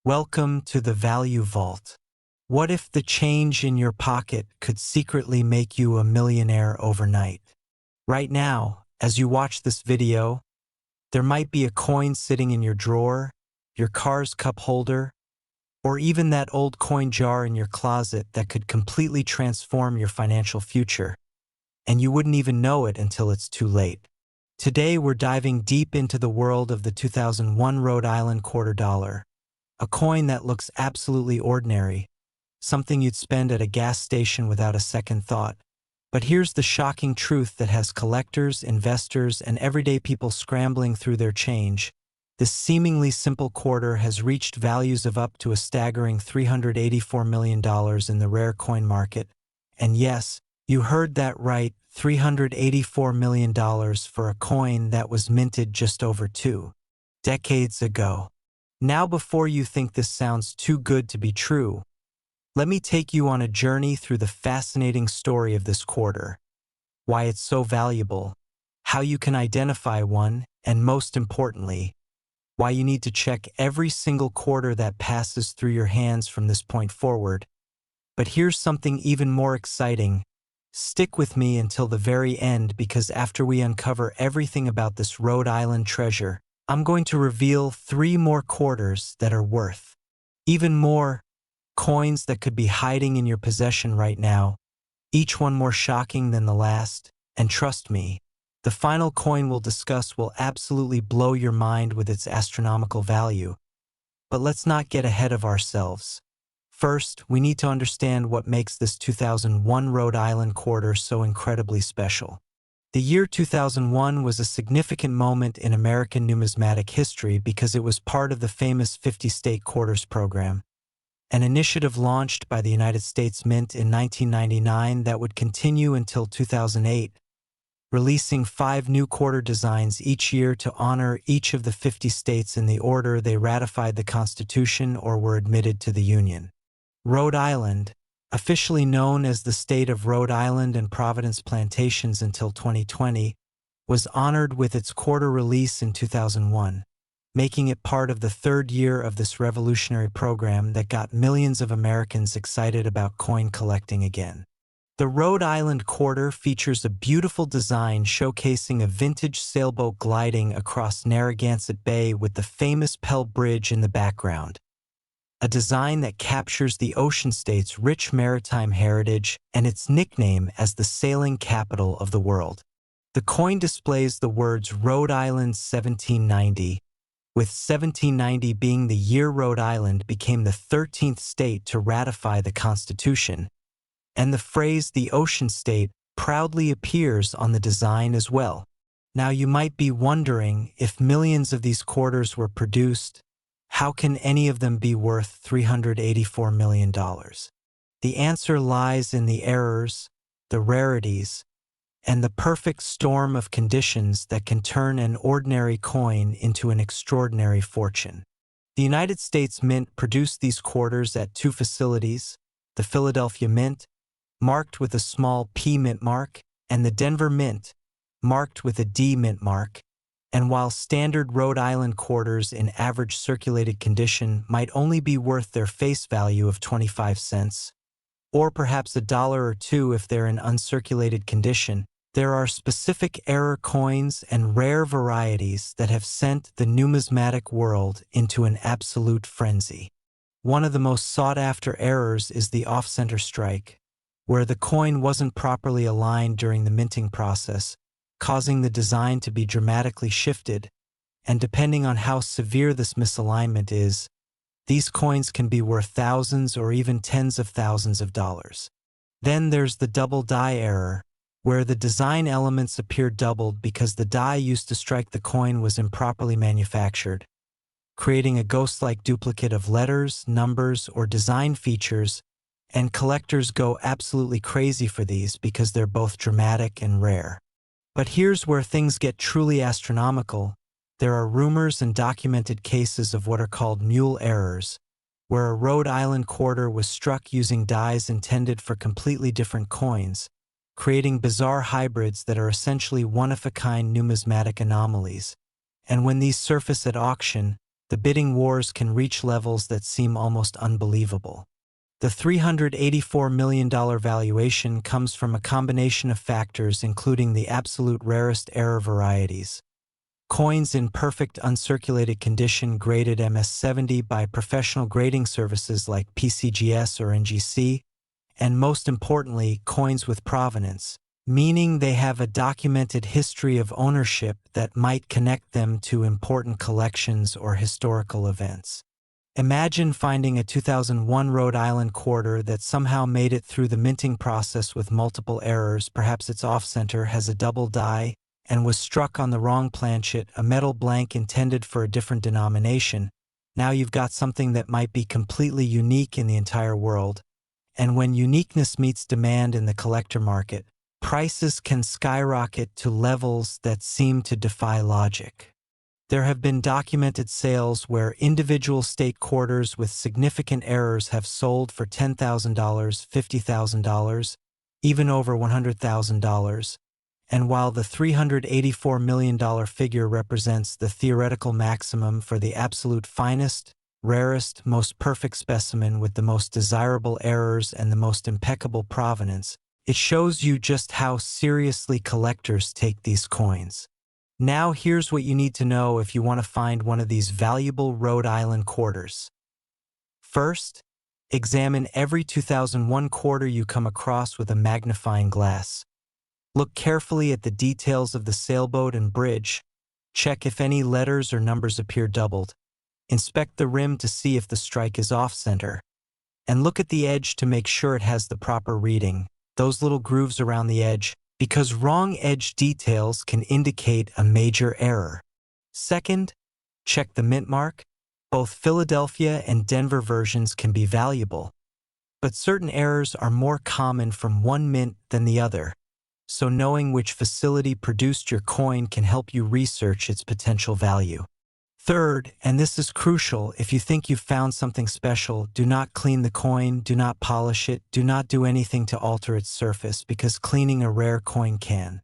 Welcome to the Value Vault. What if the change in your pocket could secretly make you a millionaire overnight? Right now, as you watch this video, there might be a coin sitting in your drawer, your car's cup holder, or even that old coin jar in your closet that could completely transform your financial future, and you wouldn't even know it until it's too late. Today we're diving deep into the world of the 2001 Rhode Island quarter dollar, a coin that looks absolutely ordinary, something you'd spend at a gas station without a second thought. But here's the shocking truth that has collectors, investors, and everyday people scrambling through their change. This seemingly simple quarter has reached values of up to a staggering $384 million in the rare coin market. And yes, you heard that right, $384 million for a coin that was minted just over 2 decades ago. Now, before you think this sounds too good to be true, let me take you on a journey through the fascinating story of this quarter, why it's so valuable, how you can identify one, and most importantly, why you need to check every single quarter that passes through your hands from this point forward. But here's something even more exciting. Stick with me until the very end, because after we uncover everything about this Rhode Island treasure, I'm going to reveal 3 more quarters that are worth even more, coins that could be hiding in your possession right now, each one more shocking than the last. And trust me, the final coin we'll discuss will absolutely blow your mind with its astronomical value. But let's not get ahead of ourselves. First, we need to understand what makes this 2001 Rhode Island quarter so incredibly special. The year 2001 was a significant moment in American numismatic history because it was part of the famous 50-state quarters program, an initiative launched by the United States Mint in 1999 that would continue until 2008, releasing 5 new quarter designs each year to honor each of the 50 states in the order they ratified the Constitution or were admitted to the Union. Rhode Island, officially known as the state of Rhode Island and Providence Plantations until 2020, was honored with its quarter release in 2001, making it part of the 3rd year of this revolutionary program that got millions of Americans excited about coin collecting again. The Rhode Island quarter features a beautiful design showcasing a vintage sailboat gliding across Narragansett Bay with the famous Pell Bridge in the background, a design that captures the ocean state's rich maritime heritage and its nickname as the sailing capital of the world. The coin displays the words Rhode Island 1790, with 1790 being the year Rhode Island became the 13th state to ratify the Constitution, and the phrase "the ocean state" proudly appears on the design as well. Now you might be wondering, if millions of these quarters were produced, how can any of them be worth $384 million? The answer lies in the errors, the rarities, and the perfect storm of conditions that can turn an ordinary coin into an extraordinary fortune. The United States Mint produced these quarters at 2 facilities, the Philadelphia Mint, marked with a small P mint mark, and the Denver Mint, marked with a D mint mark. And while standard Rhode Island quarters in average circulated condition might only be worth their face value of 25 cents, or perhaps $1 or $2 if they're in uncirculated condition, there are specific error coins and rare varieties that have sent the numismatic world into an absolute frenzy. One of the most sought-after errors is the off-center strike, where the coin wasn't properly aligned during the minting process, causing the design to be dramatically shifted, and depending on how severe this misalignment is, these coins can be worth thousands or even tens of thousands of dollars. Then there's the double die error, where the design elements appear doubled because the die used to strike the coin was improperly manufactured, creating a ghost-like duplicate of letters, numbers, or design features, and collectors go absolutely crazy for these because they're both dramatic and rare. But here's where things get truly astronomical. There are rumors and documented cases of what are called mule errors, where a Rhode Island quarter was struck using dies intended for completely different coins, creating bizarre hybrids that are essentially one-of-a-kind numismatic anomalies. And when these surface at auction, the bidding wars can reach levels that seem almost unbelievable. The $384 million valuation comes from a combination of factors including the absolute rarest error varieties, coins in perfect uncirculated condition graded MS70 by professional grading services like PCGS or NGC, and most importantly, coins with provenance, meaning they have a documented history of ownership that might connect them to important collections or historical events. Imagine finding a 2001 Rhode Island quarter that somehow made it through the minting process with multiple errors. Perhaps its off-center has a double die and was struck on the wrong planchet, a metal blank intended for a different denomination. Now you've got something that might be completely unique in the entire world. And when uniqueness meets demand in the collector market, prices can skyrocket to levels that seem to defy logic. There have been documented sales where individual state quarters with significant errors have sold for $10,000, $50,000, even over $100,000. And while the $384 million figure represents the theoretical maximum for the absolute finest, rarest, most perfect specimen with the most desirable errors and the most impeccable provenance, it shows you just how seriously collectors take these coins. Now here's what you need to know if you want to find one of these valuable Rhode Island quarters. First, examine every 2001 quarter you come across with a magnifying glass. Look carefully at the details of the sailboat and bridge. Check if any letters or numbers appear doubled. Inspect the rim to see if the strike is off-center. And look at the edge to make sure it has the proper reading, those little grooves around the edge, because wrong edge details can indicate a major error. Second, check the mint mark. Both Philadelphia and Denver versions can be valuable, but certain errors are more common from one mint than the other, so knowing which facility produced your coin can help you research its potential value. Third, and this is crucial, if you think you've found something special, do not clean the coin, do not polish it, do not do anything to alter its surface, because cleaning a rare coin can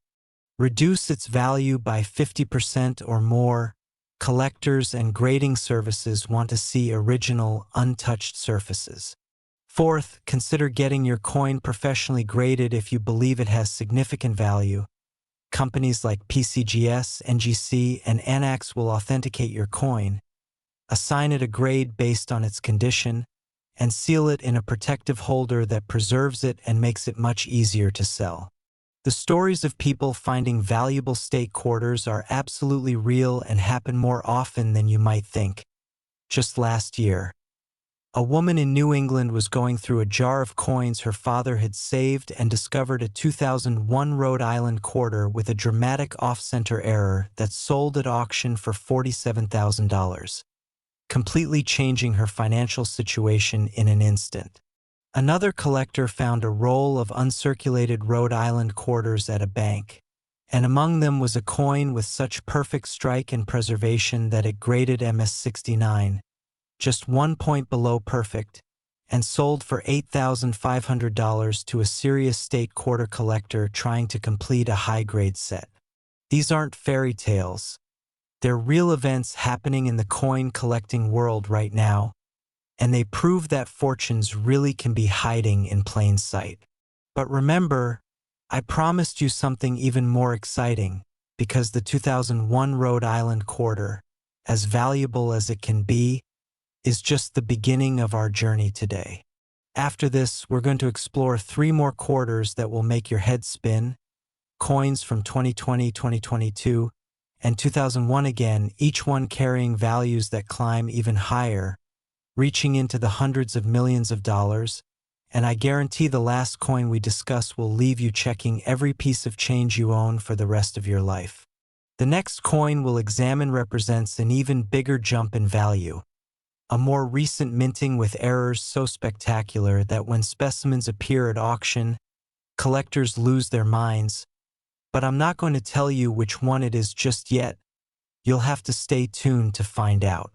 reduce its value by 50% or more. Collectors and grading services want to see original, untouched surfaces. Fourth, consider getting your coin professionally graded if you believe it has significant value. Companies like PCGS, NGC, and Annex will authenticate your coin, assign it a grade based on its condition, and seal it in a protective holder that preserves it and makes it much easier to sell. The stories of people finding valuable state quarters are absolutely real and happen more often than you might think. Just last year, a woman in New England was going through a jar of coins her father had saved and discovered a 2001 Rhode Island quarter with a dramatic off-center error that sold at auction for $47,000, completely changing her financial situation in an instant. Another collector found a roll of uncirculated Rhode Island quarters at a bank, and among them was a coin with such perfect strike and preservation that it graded MS69, just 1 point below perfect, and sold for $8,500 to a serious state quarter collector trying to complete a high-grade set. These aren't fairy tales. They're real events happening in the coin collecting world right now, and they prove that fortunes really can be hiding in plain sight. But remember, I promised you something even more exciting, because the 2001 Rhode Island quarter, as valuable as it can be, is just the beginning of our journey today. After this, we're going to explore 3 more quarters that will make your head spin, coins from 2020, 2022, and 2001 again, each one carrying values that climb even higher, reaching into the hundreds of millions of dollars, and I guarantee the last coin we discuss will leave you checking every piece of change you own for the rest of your life. The next coin we'll examine represents an even bigger jump in value, a more recent minting with errors so spectacular that when specimens appear at auction, collectors lose their minds. But I'm not going to tell you which one it is just yet. You'll have to stay tuned to find out.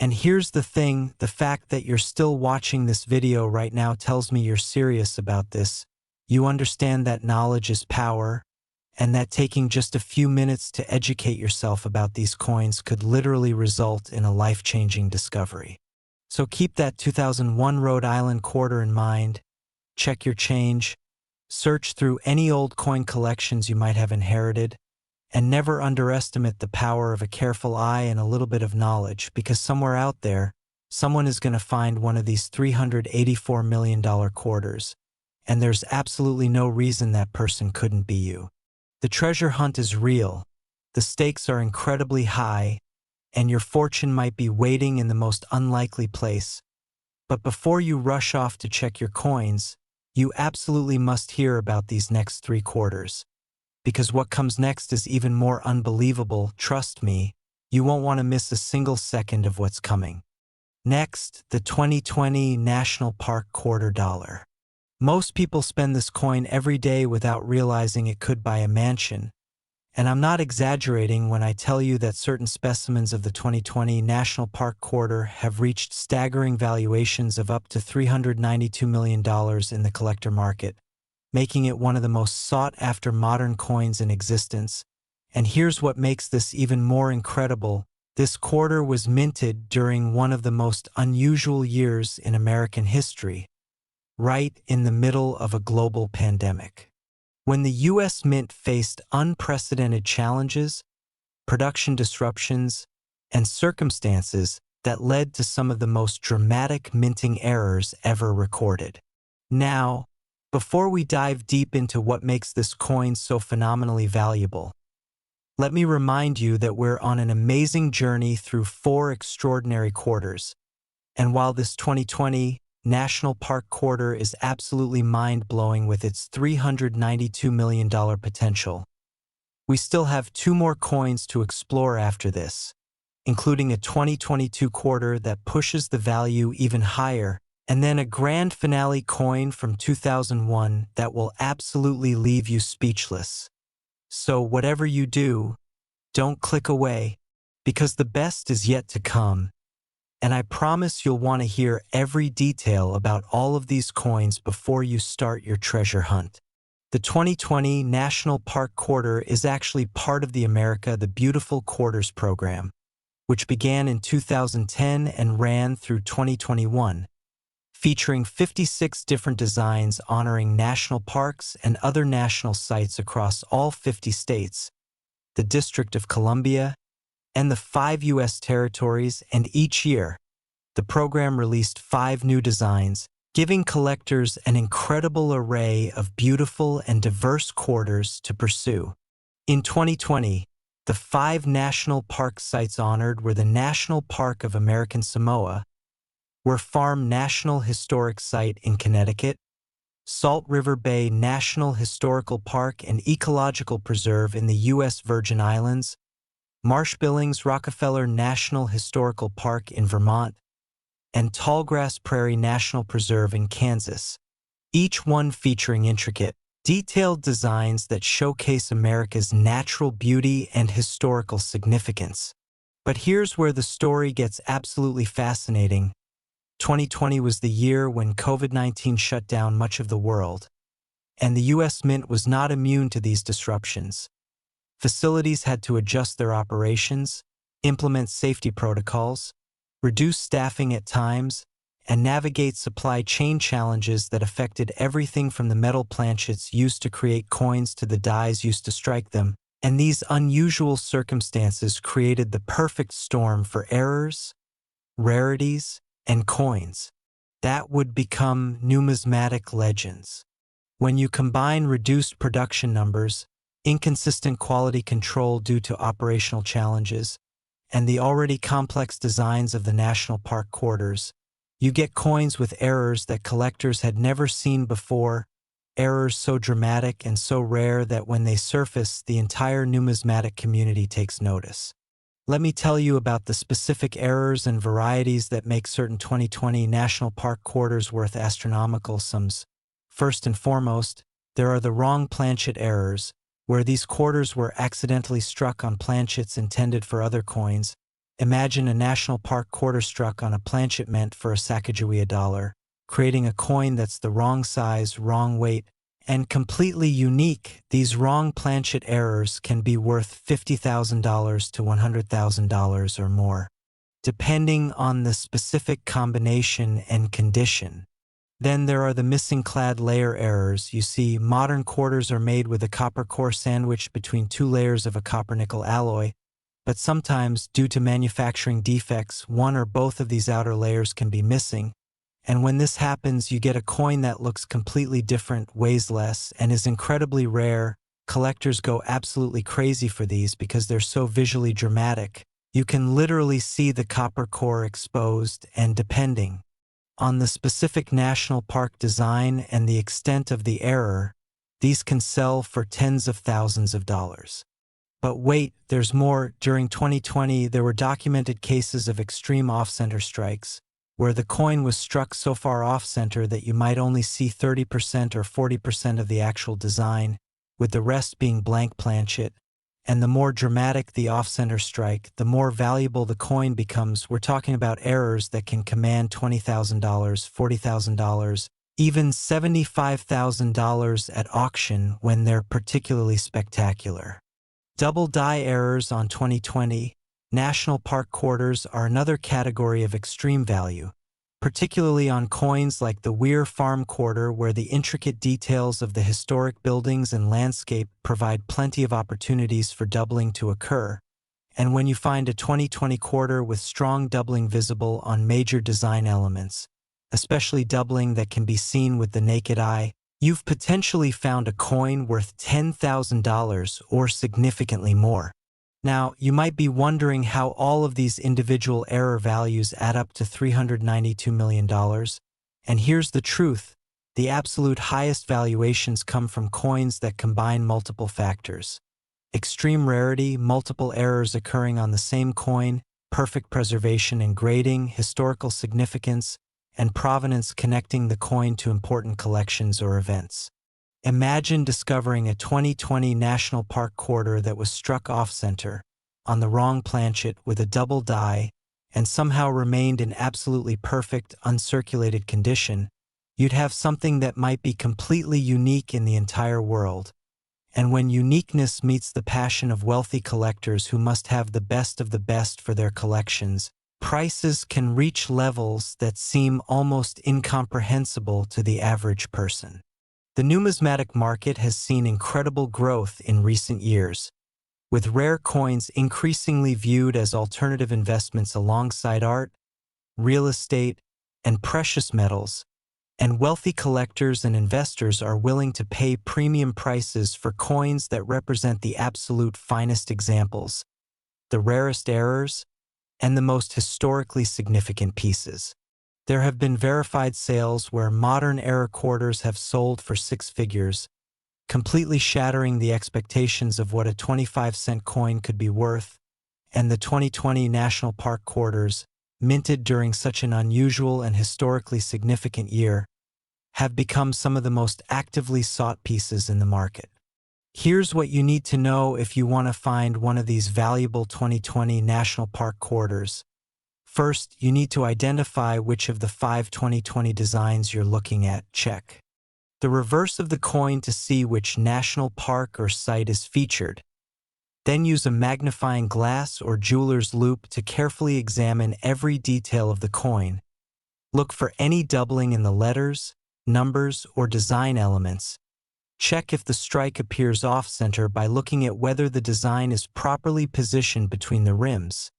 And here's the thing, the fact that you're still watching this video right now tells me you're serious about this. You understand that knowledge is power, and that taking just a few minutes to educate yourself about these coins could literally result in a life-changing discovery. So keep that 2001 Rhode Island quarter in mind, check your change, search through any old coin collections you might have inherited, and never underestimate the power of a careful eye and a little bit of knowledge, because somewhere out there, someone is going to find one of these $384 million quarters, and there's absolutely no reason that person couldn't be you. The treasure hunt is real, the stakes are incredibly high, and your fortune might be waiting in the most unlikely place. But before you rush off to check your coins, you absolutely must hear about these next 3 quarters. Because what comes next is even more unbelievable, trust me, you won't want to miss a single second of what's coming. Next, the 2020 National Park Quarter Dollar. Most people spend this coin every day without realizing it could buy a mansion. And I'm not exaggerating when I tell you that certain specimens of the 2020 National Park Quarter have reached staggering valuations of up to $392 million in the collector market, making it one of the most sought-after modern coins in existence. And here's what makes this even more incredible. This quarter was minted during one of the most unusual years in American history, right in the middle of a global pandemic. When the U.S. Mint faced unprecedented challenges, production disruptions, and circumstances that led to some of the most dramatic minting errors ever recorded. Now, before we dive deep into what makes this coin so phenomenally valuable, let me remind you that we're on an amazing journey through 4 extraordinary quarters. And while this 2020 National Park Quarter is absolutely mind-blowing with its $392 million potential, we still have 2 more coins to explore after this, including a 2022 quarter that pushes the value even higher, and then a grand finale coin from 2001 that will absolutely leave you speechless. So whatever you do, don't click away, because the best is yet to come. And I promise you'll want to hear every detail about all of these coins before you start your treasure hunt. The 2020 National Park Quarter is actually part of the America the Beautiful Quarters program, which began in 2010 and ran through 2021, featuring 56 different designs honoring national parks and other national sites across all 50 states, the District of Columbia, and the 5 U.S. territories, and each year, the program released 5 new designs, giving collectors an incredible array of beautiful and diverse quarters to pursue. In 2020, the 5 national park sites honored were the National Park of American Samoa, Ware Farm National Historic Site in Connecticut, Salt River Bay National Historical Park and Ecological Preserve in the U.S. Virgin Islands, Marsh Billings Rockefeller National Historical Park in Vermont, and Tallgrass Prairie National Preserve in Kansas, each one featuring intricate, detailed designs that showcase America's natural beauty and historical significance. But here's where the story gets absolutely fascinating. 2020 was the year when COVID-19 shut down much of the world, and the U.S. Mint was not immune to these disruptions. Facilities had to adjust their operations, implement safety protocols, reduce staffing at times, and navigate supply chain challenges that affected everything from the metal planchets used to create coins to the dies used to strike them. And these unusual circumstances created the perfect storm for errors, rarities, and coins that would become numismatic legends. When you combine reduced production numbers, inconsistent quality control due to operational challenges, and the already complex designs of the national park quarters, you get coins with errors that collectors had never seen before, errors so dramatic and so rare that when they surface, the entire numismatic community takes notice. Let me tell you about the specific errors and varieties that make certain 2020 national park quarters worth astronomical sums. First and foremost, there are the wrong planchet errors, where these quarters were accidentally struck on planchets intended for other coins. Imagine a national park quarter struck on a planchet meant for a Sacagawea dollar, creating a coin that's the wrong size, wrong weight, And completely unique, these wrong planchet errors can be worth $50,000 to $100,000 or more, depending on the specific combination and condition. Then there are the missing clad layer errors. You see, modern quarters are made with a copper core sandwiched between two layers of a copper-nickel alloy, but sometimes, due to manufacturing defects, one or both of these outer layers can be missing, and when this happens, you get a coin that looks completely different, weighs less, and is incredibly rare. Collectors go absolutely crazy for these because they're so visually dramatic. You can literally see the copper core exposed, and depending on the specific national park design and the extent of the error, these can sell for tens of thousands of dollars. But wait, there's more. During 2020, there were documented cases of extreme off-center strikes, where the coin was struck so far off-center that you might only see 30% or 40% of the actual design, with the rest being blank planchet. And the more dramatic the off-center strike, the more valuable the coin becomes. We're talking about errors that can command $20,000, $40,000, even $75,000 at auction when they're particularly spectacular. Double die errors on 2020 National Park quarters are another category of extreme value, particularly on coins like the Weir Farm quarter, where the intricate details of the historic buildings and landscape provide plenty of opportunities for doubling to occur. And when you find a 2020 quarter with strong doubling visible on major design elements, especially doubling that can be seen with the naked eye, you've potentially found a coin worth $10,000 or significantly more. Now, you might be wondering how all of these individual error values add up to $392 million. And here's the truth. The absolute highest valuations come from coins that combine multiple factors: extreme rarity, multiple errors occurring on the same coin, perfect preservation and grading, historical significance, and provenance connecting the coin to important collections or events. Imagine discovering a 2020 National Park quarter that was struck off-center, on the wrong planchet with a double die, and somehow remained in absolutely perfect, uncirculated condition. You'd have something that might be completely unique in the entire world. And when uniqueness meets the passion of wealthy collectors who must have the best of the best for their collections, prices can reach levels that seem almost incomprehensible to the average person. The numismatic market has seen incredible growth in recent years, with rare coins increasingly viewed as alternative investments alongside art, real estate, and precious metals, and wealthy collectors and investors are willing to pay premium prices for coins that represent the absolute finest examples, the rarest errors, and the most historically significant pieces. There have been verified sales where modern era quarters have sold for six figures, completely shattering the expectations of what a 25-cent coin could be worth, and the 2020 National Park quarters, minted during such an unusual and historically significant year, have become some of the most actively sought pieces in the market. Here's what you need to know if you want to find one of these valuable 2020 National Park quarters. First, you need to identify which of the 5 2020 designs you're looking at. Check the reverse of the coin to see which national park or site is featured. Then use a magnifying glass or jeweler's loupe to carefully examine every detail of the coin. Look for any doubling in the letters, numbers, or design elements. Check if the strike appears off-center by looking at whether the design is properly positioned between the rims.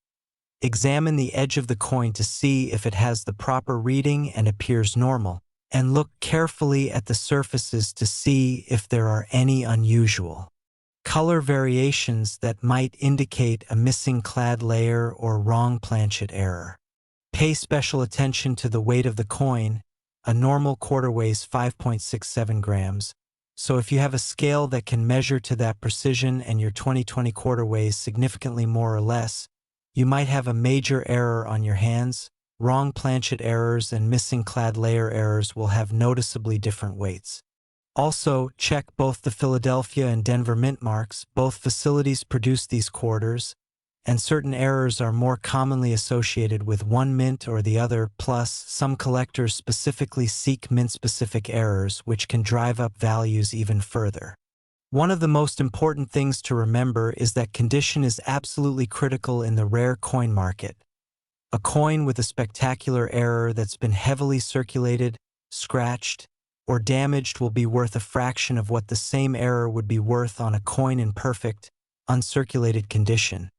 Examine the edge of the coin to see if it has the proper reading and appears normal, and look carefully at the surfaces to see if there are any unusual color variations that might indicate a missing clad layer or wrong planchet error. Pay special attention to the weight of the coin. A normal quarter weighs 5.67 grams, so if you have a scale that can measure to that precision and your 2020 quarter weighs significantly more or less, you might have a major error on your hands. Wrong planchet errors and missing clad layer errors will have noticeably different weights. Also, check both the Philadelphia and Denver mint marks. Both facilities produce these quarters, and certain errors are more commonly associated with one mint or the other, plus some collectors specifically seek mint-specific errors, which can drive up values even further. One of the most important things to remember is that condition is absolutely critical in the rare coin market. A coin with a spectacular error that's been heavily circulated, scratched, or damaged will be worth a fraction of what the same error would be worth on a coin in perfect, uncirculated condition.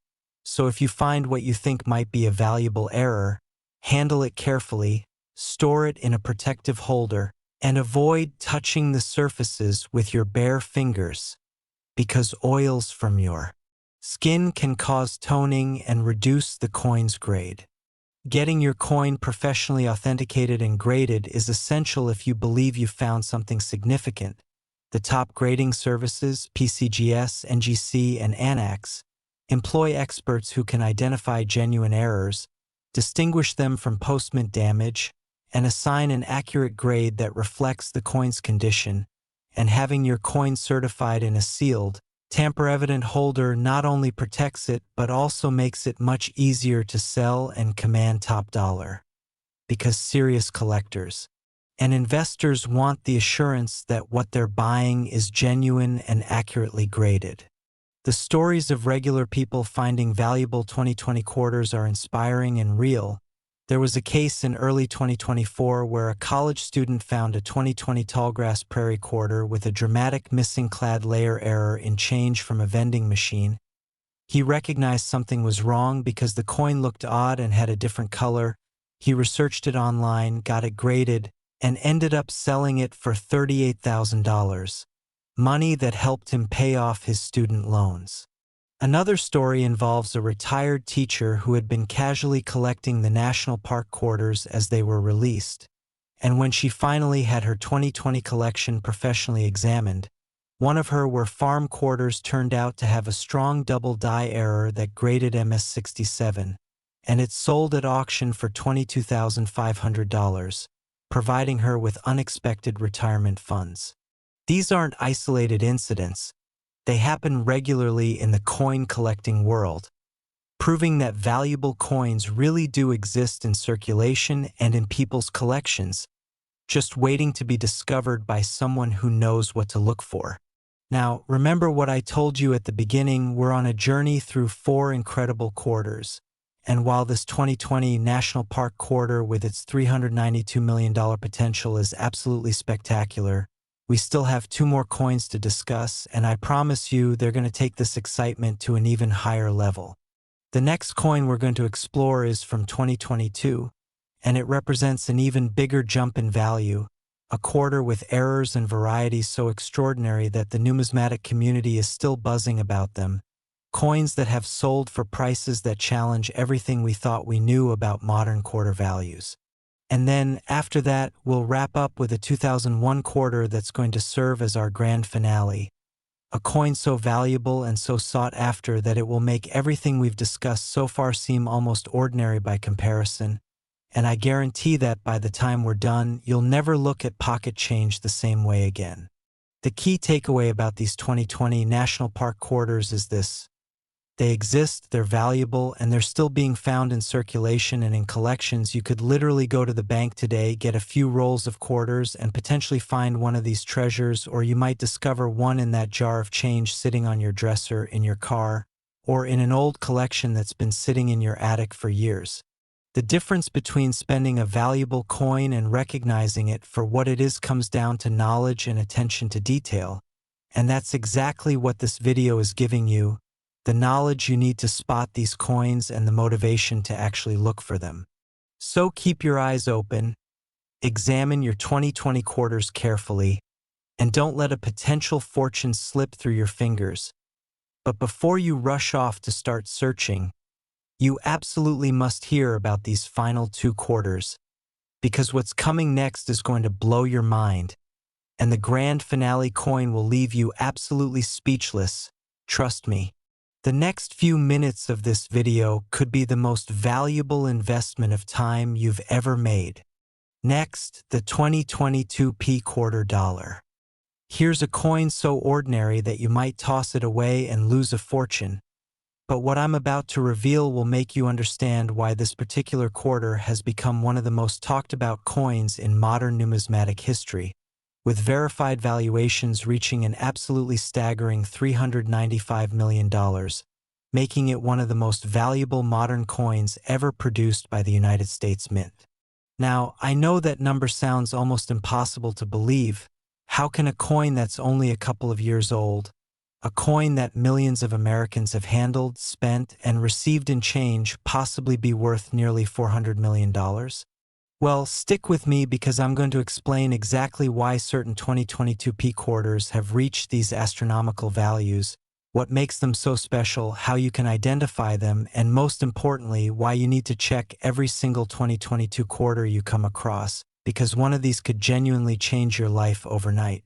So if you find what you think might be a valuable error, handle it carefully, store it in a protective holder, and avoid touching the surfaces with your bare fingers, because oils from your skin can cause toning and reduce the coin's grade. Getting your coin professionally authenticated and graded is essential if you believe you found something significant. The top grading services, PCGS, NGC, and ANAX, employ experts who can identify genuine errors, distinguish them from post-mint damage, and assign an accurate grade that reflects the coin's condition. And having your coin certified in a sealed, tamper-evident holder not only protects it but also makes it much easier to sell and command top dollar. Because serious collectors and investors want the assurance that what they're buying is genuine and accurately graded. The stories of regular people finding valuable 2020 quarters are inspiring and real. There was a case in early 2024 where a college student found a 2020 tallgrass prairie quarter with a dramatic missing clad layer error in change from a vending machine. He recognized something was wrong because the coin looked odd and had a different color. He researched it online, got it graded, and ended up selling it for $38,000, money that helped him pay off his student loans. Another story involves a retired teacher who had been casually collecting the national park quarters as they were released, and when she finally had her 2020 collection professionally examined, one of her farm quarters turned out to have a strong double die error that graded MS67, and it sold at auction for $22,500, providing her with unexpected retirement funds. These aren't isolated incidents. They happen regularly in the coin collecting world, proving that valuable coins really do exist in circulation and in people's collections, just waiting to be discovered by someone who knows what to look for. Now, remember what I told you at the beginning, we're on a journey through 4 incredible quarters. And while this 2020 National Park quarter with its $392 million potential is absolutely spectacular, we still have 2 more coins to discuss, and I promise you they're going to take this excitement to an even higher level. The next coin we're going to explore is from 2022, and it represents an even bigger jump in value, a quarter with errors and varieties so extraordinary that the numismatic community is still buzzing about them. Coins that have sold for prices that challenge everything we thought we knew about modern quarter values. And then, after that, we'll wrap up with a 2001 quarter that's going to serve as our grand finale. A coin so valuable and so sought after that it will make everything we've discussed so far seem almost ordinary by comparison. And I guarantee that by the time we're done, you'll never look at pocket change the same way again. The key takeaway about these 2020 National Park quarters is this. They exist, they're valuable, and they're still being found in circulation and in collections. You could literally go to the bank today, get a few rolls of quarters, and potentially find one of these treasures, or you might discover one in that jar of change sitting on your dresser, in your car, or in an old collection that's been sitting in your attic for years. The difference between spending a valuable coin and recognizing it for what it is comes down to knowledge and attention to detail. And that's exactly what this video is giving you. The knowledge you need to spot these coins and the motivation to actually look for them. So keep your eyes open, examine your 2020 quarters carefully, and don't let a potential fortune slip through your fingers. But before you rush off to start searching, you absolutely must hear about these final 2 quarters, because what's coming next is going to blow your mind, and the grand finale coin will leave you absolutely speechless, trust me. The next few minutes of this video could be the most valuable investment of time you've ever made. Next, the 2022 P quarter dollar. Here's a coin so ordinary that you might toss it away and lose a fortune. But what I'm about to reveal will make you understand why this particular quarter has become one of the most talked about coins in modern numismatic history, with verified valuations reaching an absolutely staggering $395 million, making it one of the most valuable modern coins ever produced by the United States Mint. Now, I know that number sounds almost impossible to believe. How can a coin that's only a couple of years old, a coin that millions of Americans have handled, spent, and received in change, possibly be worth nearly $400 million? Well, stick with me because I'm going to explain exactly why certain 2022 P quarters have reached these astronomical values, what makes them so special, how you can identify them, and most importantly, why you need to check every single 2022 quarter you come across, because one of these could genuinely change your life overnight.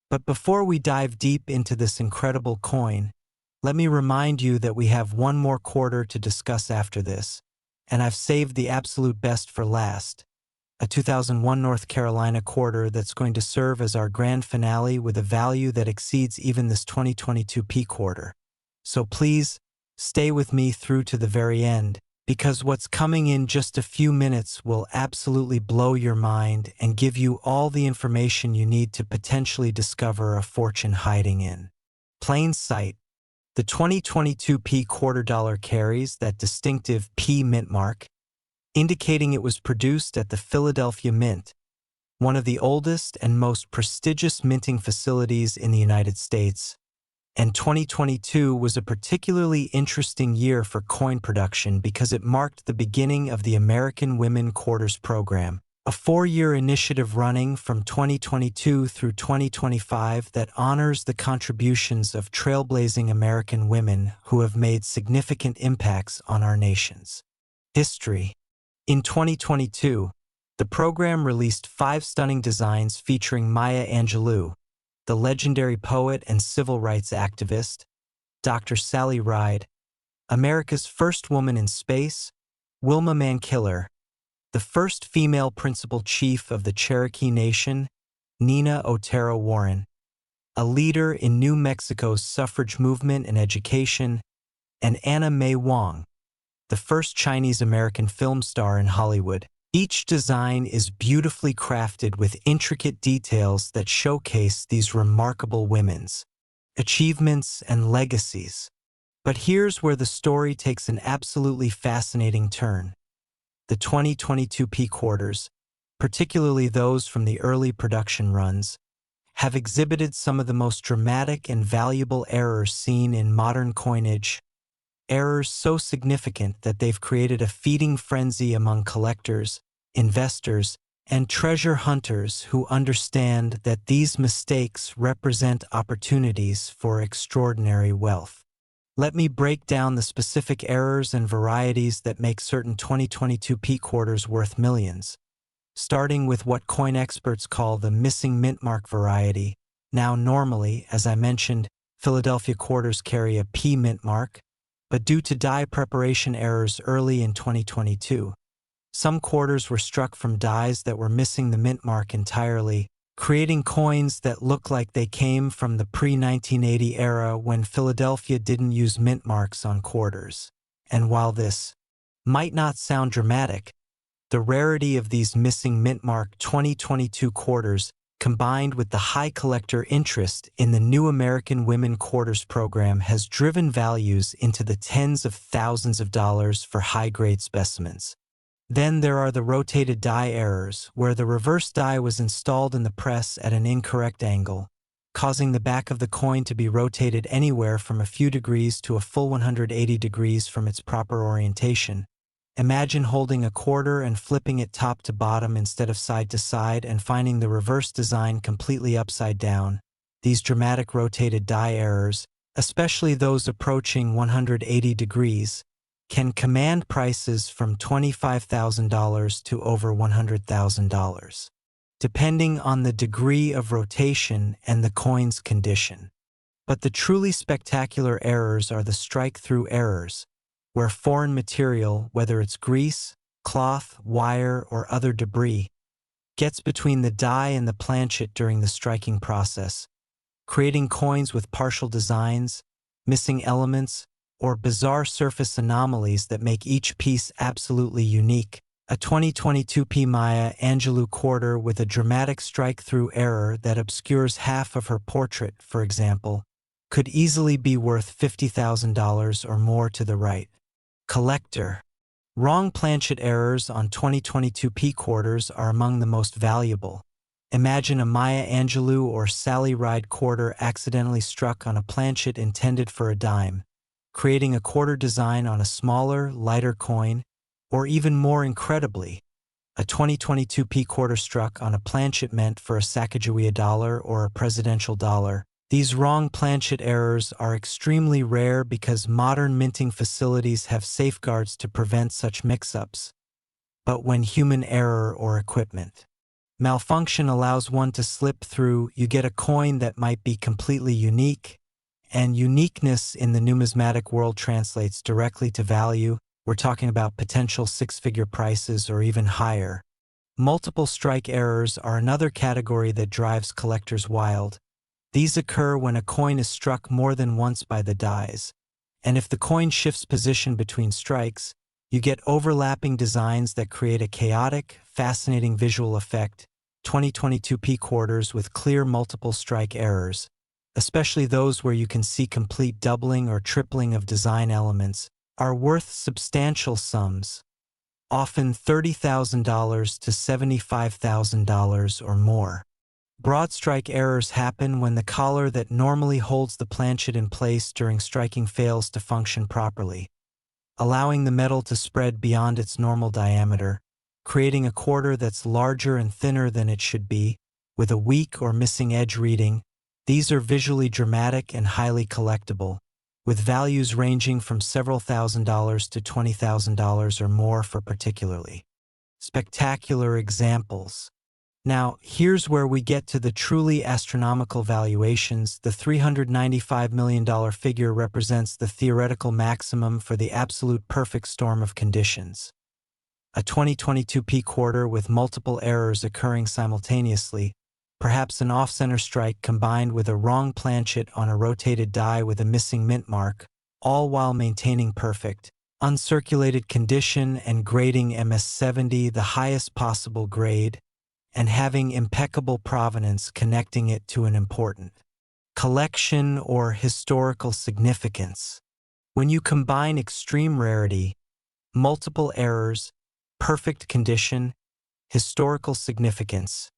But before we dive deep into this incredible coin, let me remind you that we have one more quarter to discuss after this, and I've saved the absolute best for last, a 2001 North Carolina quarter that's going to serve as our grand finale with a value that exceeds even this 2022 P quarter. So please, stay with me through to the very end, because what's coming in just a few minutes will absolutely blow your mind and give you all the information you need to potentially discover a fortune hiding in plain sight. The 2022 P quarter dollar carries that distinctive P mint mark, indicating it was produced at the Philadelphia Mint, one of the oldest and most prestigious minting facilities in the United States. And 2022 was a particularly interesting year for coin production because it marked the beginning of the American Women Quarters Program, a 4-year initiative running from 2022 through 2025 that honors the contributions of trailblazing American women who have made significant impacts on our nation's history. In 2022, the program released 5 stunning designs featuring Maya Angelou, the legendary poet and civil rights activist, Dr. Sally Ride, America's first woman in space, Wilma Mankiller, the first female principal chief of the Cherokee Nation, Nina Otero Warren, a leader in New Mexico's suffrage movement and education, and Anna May Wong, the first Chinese-American film star in Hollywood. Each design is beautifully crafted with intricate details that showcase these remarkable women's achievements and legacies. But here's where the story takes an absolutely fascinating turn. The 2022 P quarters, particularly those from the early production runs, have exhibited some of the most dramatic and valuable errors seen in modern coinage, errors so significant that they've created a feeding frenzy among collectors, investors, and treasure hunters who understand that these mistakes represent opportunities for extraordinary wealth. Let me break down the specific errors and varieties that make certain 2022 P quarters worth millions, starting with what coin experts call the missing mint mark variety. Now, normally, as I mentioned, Philadelphia quarters carry a P mint mark, but due to die preparation errors early in 2022, some quarters were struck from dies that were missing the mint mark entirely, creating coins that look like they came from the pre-1980 era when Philadelphia didn't use mint marks on quarters. And while this might not sound dramatic, the rarity of these missing mint mark 2022 quarters, combined with the high collector interest in the new American Women Quarters program, has driven values into the tens of thousands of dollars for high-grade specimens. Then there are the rotated die errors, where the reverse die was installed in the press at an incorrect angle, causing the back of the coin to be rotated anywhere from a few degrees to a full 180 degrees from its proper orientation. Imagine holding a quarter and flipping it top to bottom instead of side to side and finding the reverse design completely upside down. These dramatic rotated die errors, especially those approaching 180 degrees, can command prices from $25,000 to over $100,000, depending on the degree of rotation and the coin's condition. But the truly spectacular errors are the strike-through errors, where foreign material, whether it's grease, cloth, wire, or other debris, gets between the die and the planchet during the striking process, creating coins with partial designs, missing elements, or bizarre surface anomalies that make each piece absolutely unique. A 2022 P. Maya Angelou quarter with a dramatic strike-through error that obscures half of her portrait, for example, could easily be worth $50,000 or more to the right. Collector. Wrong planchet errors on 2022 P quarters are among the most valuable. Imagine a Maya Angelou or Sally Ride quarter accidentally struck on a planchet intended for a dime, creating a quarter design on a smaller, lighter coin, or even more incredibly, a 2022 P quarter struck on a planchet meant for a Sacagawea dollar or a presidential dollar. These wrong planchet errors are extremely rare because modern minting facilities have safeguards to prevent such mix-ups. But when human error or equipment malfunction allows one to slip through, you get a coin that might be completely unique, and uniqueness in the numismatic world translates directly to value. We're talking about potential six-figure prices or even higher. Multiple strike errors are another category that drives collectors wild. These occur when a coin is struck more than once by the dies, and if the coin shifts position between strikes, you get overlapping designs that create a chaotic, fascinating visual effect. 2022 P quarters with clear multiple strike errors, especially those where you can see complete doubling or tripling of design elements, are worth substantial sums, often $30,000 to $75,000 or more. Broadstrike errors happen when the collar that normally holds the planchet in place during striking fails to function properly, allowing the metal to spread beyond its normal diameter, creating a quarter that's larger and thinner than it should be, with a weak or missing edge reading. These are visually dramatic and highly collectible, with values ranging from several $1,000s to $20,000 or more for particularly spectacular examples. Now, here's where we get to the truly astronomical valuations. The $395 million figure represents the theoretical maximum for the absolute perfect storm of conditions. A 2022 P quarter with multiple errors occurring simultaneously, perhaps an off-center strike combined with a wrong planchet on a rotated die with a missing mint mark, all while maintaining perfect, uncirculated condition and grading MS70, the highest possible grade, and having impeccable provenance connecting it to an important collection or historical significance. When you combine extreme rarity, multiple errors, perfect condition, historical significance,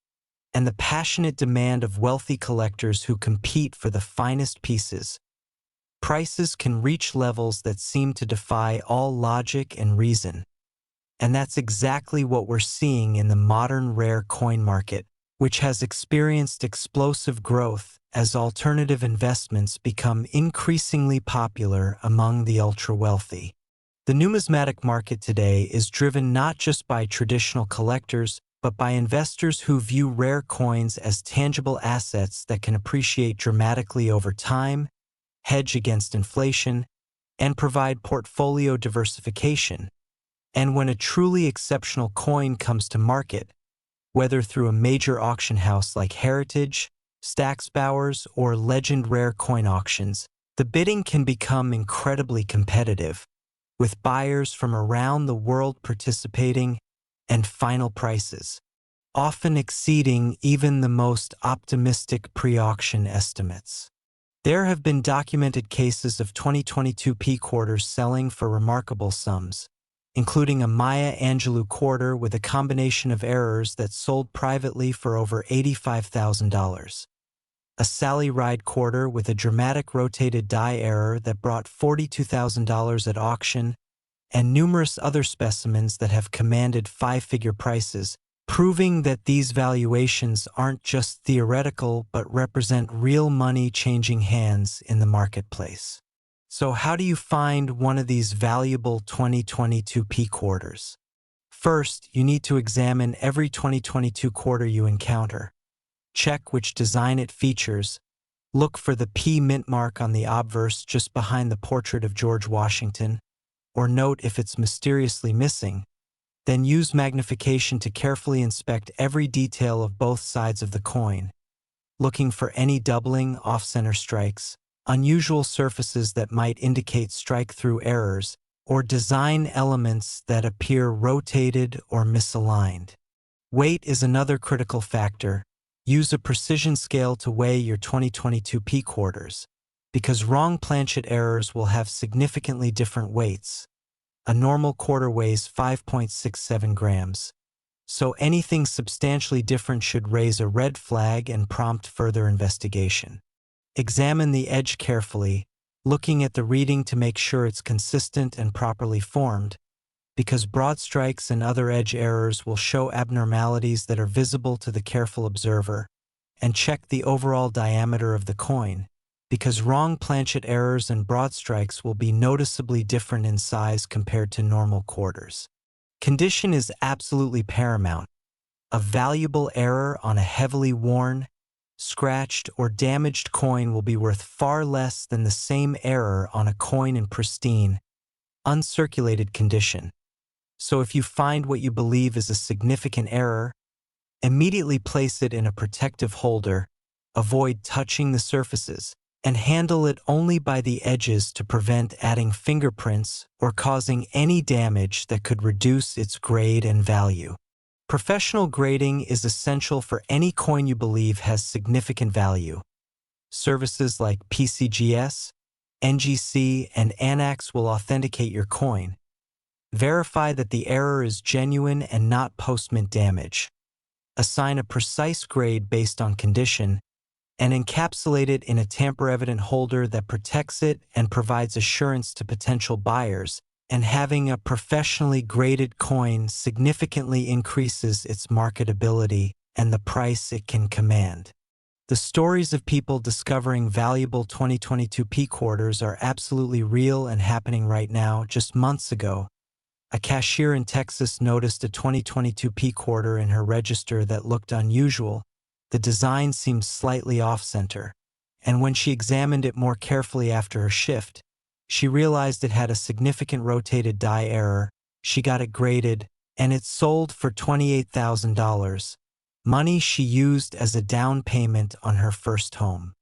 and the passionate demand of wealthy collectors who compete for the finest pieces, prices can reach levels that seem to defy all logic and reason. And that's exactly what we're seeing in the modern rare coin market, which has experienced explosive growth as alternative investments become increasingly popular among the ultra-wealthy. The numismatic market today is driven not just by traditional collectors, but by investors who view rare coins as tangible assets that can appreciate dramatically over time, hedge against inflation, and provide portfolio diversification. And when a truly exceptional coin comes to market, whether through a major auction house like Heritage, Stack's Bowers, or Legend Rare Coin Auctions, the bidding can become incredibly competitive, with buyers from around the world participating and final prices often exceeding even the most optimistic pre-auction estimates. There have been documented cases of 2022 P quarters selling for remarkable sums, including a Maya Angelou quarter with a combination of errors that sold privately for over $85,000, a Sally Ride quarter with a dramatic rotated die error that brought $42,000 at auction, and numerous other specimens that have commanded five-figure prices, proving that these valuations aren't just theoretical but represent real money changing hands in the marketplace. So how do you find one of these valuable 2022 P quarters? First, you need to examine every 2022 quarter you encounter. Check which design it features. Look for the P mint mark on the obverse just behind the portrait of George Washington, or note if it's mysteriously missing. Then use magnification to carefully inspect every detail of both sides of the coin, looking for any doubling, off-center strikes, unusual surfaces that might indicate strike-through errors, or design elements that appear rotated or misaligned. Weight is another critical factor. Use a precision scale to weigh your 2022 P quarters, because wrong planchet errors will have significantly different weights. A normal quarter weighs 5.67 grams, so anything substantially different should raise a red flag and prompt further investigation. Examine the edge carefully, looking at the reading to make sure it's consistent and properly formed, because broad strikes and other edge errors will show abnormalities that are visible to the careful observer. And check the overall diameter of the coin, because wrong planchet errors and broad strikes will be noticeably different in size compared to normal quarters. Condition is absolutely paramount. A valuable error on a heavily worn, scratched, or damaged coin will be worth far less than the same error on a coin in pristine, uncirculated condition. So if you find what you believe is a significant error, immediately place it in a protective holder, avoid touching the surfaces, and handle it only by the edges to prevent adding fingerprints or causing any damage that could reduce its grade and value. Professional grading is essential for any coin you believe has significant value. Services like PCGS, NGC, and ANAX will authenticate your coin. Verify that the error is genuine and not post-mint damage. Assign a precise grade based on condition, and encapsulate it in a tamper-evident holder that protects it and provides assurance to potential buyers. And having a professionally graded coin significantly increases its marketability and the price it can command. The stories of people discovering valuable 2022 P quarters are absolutely real and happening right now. Just months ago, a cashier in Texas noticed a 2022 P quarter in her register that looked unusual. The design seemed slightly off-center, and when she examined it more carefully after her shift, she realized it had a significant rotated die error. She got it graded, and it sold for $28,000, money she used as a down payment on her first home.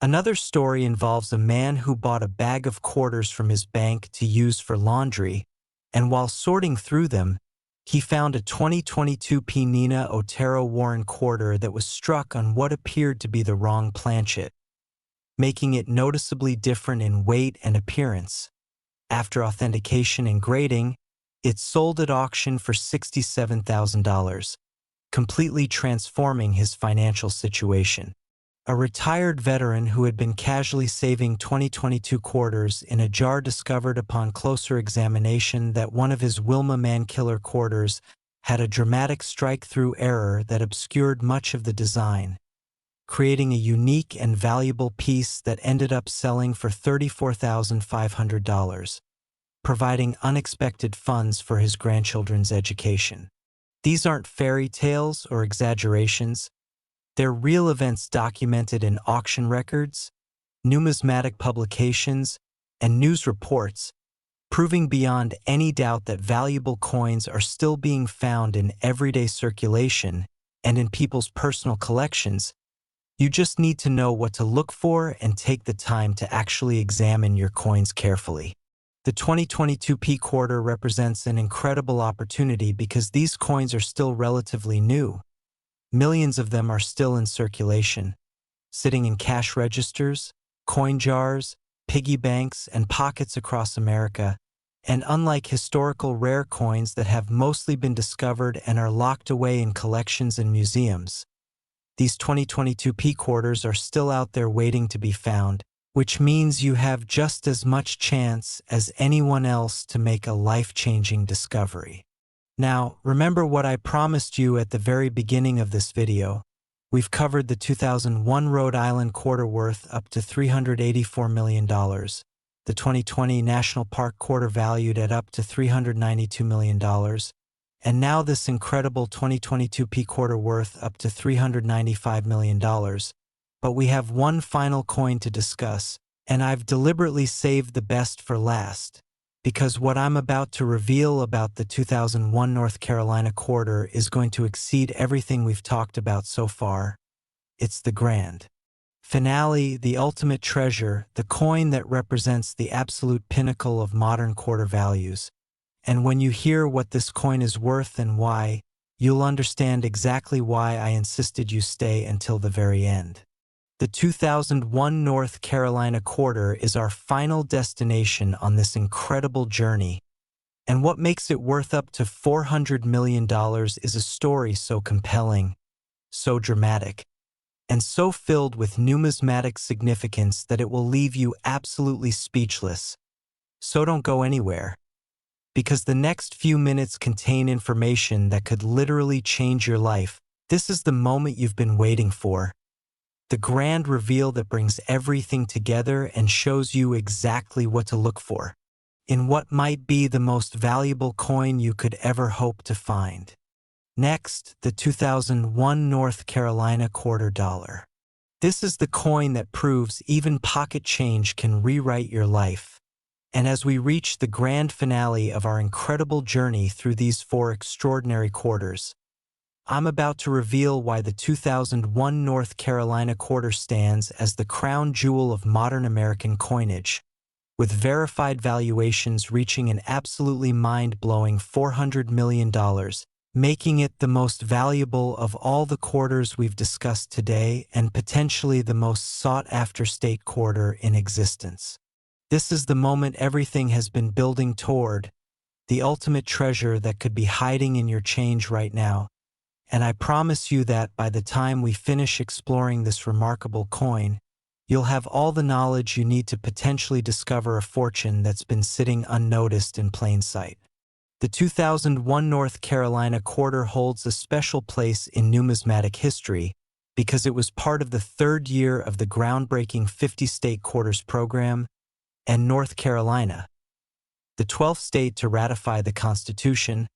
Another story involves a man who bought a bag of quarters from his bank to use for laundry, and while sorting through them, he found a 2022 P Nina Otero Warren quarter that was struck on what appeared to be the wrong planchet, making it noticeably different in weight and appearance. After authentication and grading, it sold at auction for $67,000, completely transforming his financial situation. A retired veteran who had been casually saving 2022 quarters in a jar discovered upon closer examination that one of his Wilma Mankiller quarters had a dramatic strike-through error that obscured much of the design, creating a unique and valuable piece that ended up selling for $34,500, providing unexpected funds for his grandchildren's education. These aren't fairy tales or exaggerations. They're real events documented in auction records, numismatic publications, and news reports, proving beyond any doubt that valuable coins are still being found in everyday circulation and in people's personal collections. You just need to know what to look for and take the time to actually examine your coins carefully. The 2022 P quarter represents an incredible opportunity because these coins are still relatively new. Millions of them are still in circulation, sitting in cash registers, coin jars, piggy banks, and pockets across America. And unlike historical rare coins that have mostly been discovered and are locked away in collections and museums, these 2022 P quarters are still out there waiting to be found, which means you have just as much chance as anyone else to make a life-changing discovery. Now, remember what I promised you at the very beginning of this video. We've covered the 2001 Rhode Island quarter worth up to $384 million, the 2020 National Park quarter valued at up to $392 million, and now this incredible 2022 P quarter worth up to $395 million. But we have one final coin to discuss, and I've deliberately saved the best for last, because what I'm about to reveal about the 2001 North Carolina quarter is going to exceed everything we've talked about so far. It's the grand, Finale, the ultimate treasure, the coin that represents the absolute pinnacle of modern quarter values. And when you hear what this coin is worth and why, you'll understand exactly why I insisted you stay until the very end. The 2001 North Carolina quarter is our final destination on this incredible journey. And what makes it worth up to $400 million is a story so compelling, so dramatic, and so filled with numismatic significance that it will leave you absolutely speechless. So don't go anywhere, because the next few minutes contain information that could literally change your life. This is the moment you've been waiting for. The grand reveal that brings everything together and shows you exactly what to look for in what might be the most valuable coin you could ever hope to find. Next, the 2001 North Carolina quarter dollar. This is the coin that proves even pocket change can rewrite your life. And as we reach the grand finale of our incredible journey through these 4 extraordinary quarters, I'm about to reveal why the 2001 North Carolina quarter stands as the crown jewel of modern American coinage, with verified valuations reaching an absolutely mind-blowing $400 million, making it the most valuable of all the quarters we've discussed today and potentially the most sought-after state quarter in existence. This is the moment everything has been building toward, the ultimate treasure that could be hiding in your change right now. And I promise you that by the time we finish exploring this remarkable coin, you'll have all the knowledge you need to potentially discover a fortune that's been sitting unnoticed in plain sight. The 2001 North Carolina quarter holds a special place in numismatic history because it was part of the 3rd year of the groundbreaking 50-state quarters program, and North Carolina, the 12th state to ratify the Constitution,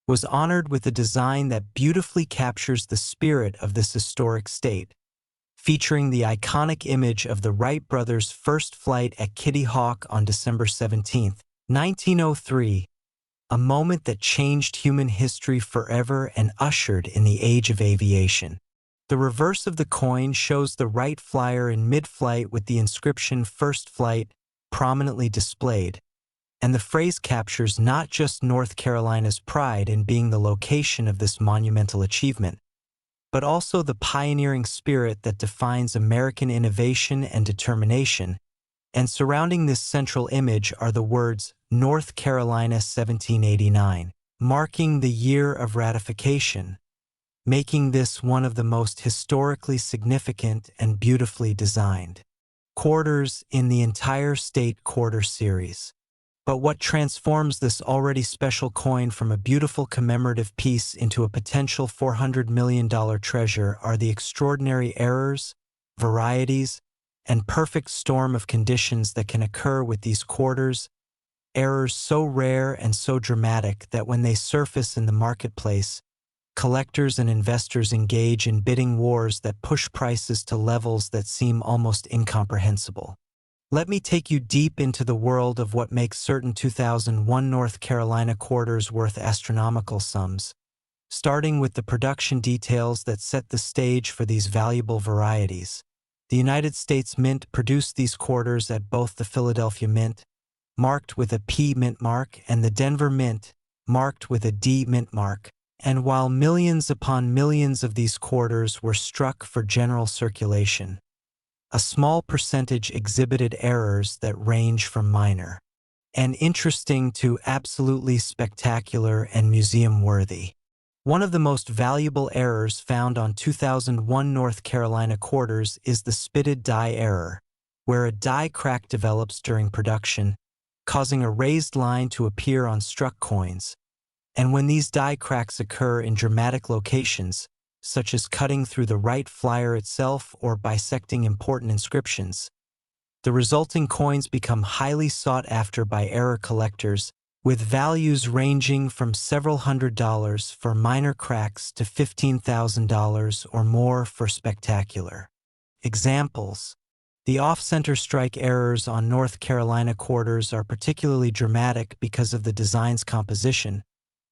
was honored with a design that beautifully captures the spirit of this historic state, featuring the iconic image of the Wright brothers' first flight at Kitty Hawk on December 17, 1903, a moment that changed human history forever and ushered in the age of aviation. The reverse of the coin shows the Wright flyer in mid-flight with the inscription "First Flight" prominently displayed, and the phrase captures not just North Carolina's pride in being the location of this monumental achievement, but also the pioneering spirit that defines American innovation and determination. And surrounding this central image are the words North Carolina 1789, marking the year of ratification, making this one of the most historically significant and beautifully designed quarters in the entire state quarter series. But what transforms this already special coin from a beautiful commemorative piece into a potential $400 million treasure are the extraordinary errors, varieties, and perfect storm of conditions that can occur with these quarters, errors so rare and so dramatic that when they surface in the marketplace, collectors and investors engage in bidding wars that push prices to levels that seem almost incomprehensible. Let me take you deep into the world of what makes certain 2001 North Carolina quarters worth astronomical sums, starting with the production details that set the stage for these valuable varieties. The United States Mint produced these quarters at both the Philadelphia Mint, marked with a P mint mark, and the Denver Mint, marked with a D mint mark. And while millions upon millions of these quarters were struck for general circulation, a small percentage exhibited errors that range from minor and interesting to absolutely spectacular and museum-worthy. One of the most valuable errors found on 2001 North Carolina quarters is the spitted die error, where a die crack develops during production, causing a raised line to appear on struck coins. And when these die cracks occur in dramatic locations, such as cutting through the Wright flyer itself or bisecting important inscriptions, the resulting coins become highly sought after by error collectors, with values ranging from several $100s for minor cracks to $15,000 or more for spectacular. Examples: the off-center strike errors on North Carolina quarters are particularly dramatic because of the design's composition.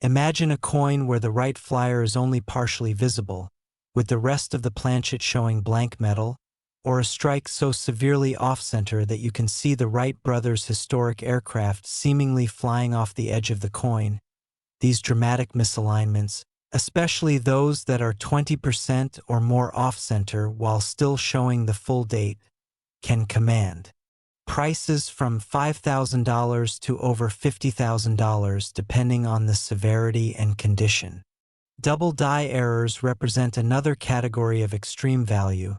Imagine a coin where the Wright flyer is only partially visible, with the rest of the planchet showing blank metal, or a strike so severely off-center that you can see the Wright brothers' historic aircraft seemingly flying off the edge of the coin. These dramatic misalignments, especially those that are 20% or more off-center while still showing the full date, can command prices from $5,000 to over $50,000 depending on the severity and condition. Double die errors represent another category of extreme value,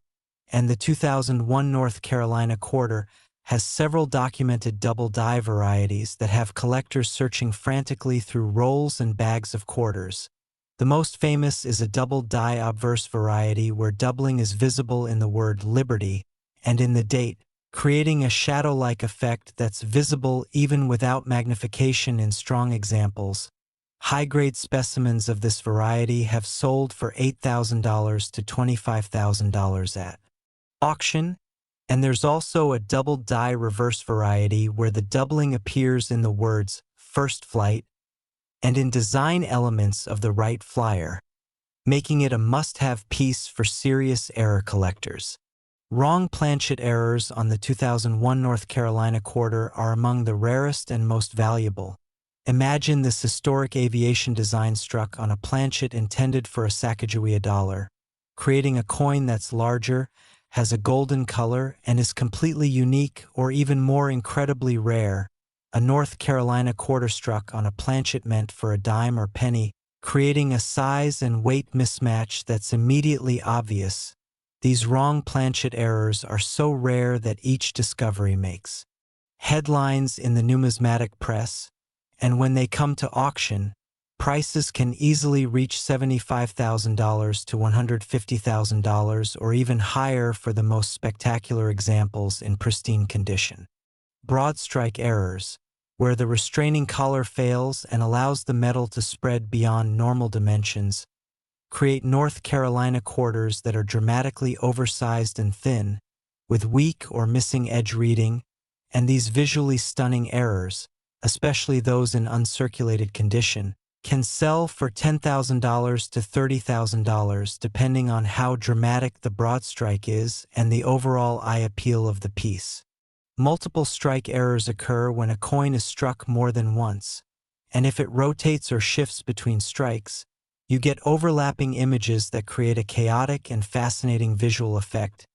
and the 2001 North Carolina quarter has several documented double die varieties that have collectors searching frantically through rolls and bags of quarters. The most famous is a double die obverse variety where doubling is visible in the word Liberty and in the date, creating a shadow-like effect that's visible even without magnification in strong examples. High-grade specimens of this variety have sold for $8,000 to $25,000 at auction, and there's also a double die reverse variety where the doubling appears in the words First Flight and in design elements of the Wright Flyer, making it a must-have piece for serious error collectors. Wrong planchet errors on the 2001 North Carolina quarter are among the rarest and most valuable. Imagine this historic aviation design struck on a planchet intended for a Sacagawea dollar, creating a coin that's larger, has a golden color, and is completely unique or even more incredibly rare. A North Carolina quarter struck on a planchet meant for a dime or penny, creating a size and weight mismatch that's immediately obvious. These wrong planchet errors are so rare that each discovery makes headlines in the numismatic press, and when they come to auction, prices can easily reach $75,000 to $150,000 or even higher for the most spectacular examples in pristine condition. Broadstrike errors, where the restraining collar fails and allows the metal to spread beyond normal dimensions, create North Carolina quarters that are dramatically oversized and thin, with weak or missing edge reading, and these visually stunning errors, especially those in uncirculated condition, can sell for $10,000 to $30,000 depending on how dramatic the broadstrike is and the overall eye appeal of the piece. Multiple strike errors occur when a coin is struck more than once, and if it rotates or shifts between strikes, you get overlapping images that create a chaotic and fascinating visual effect.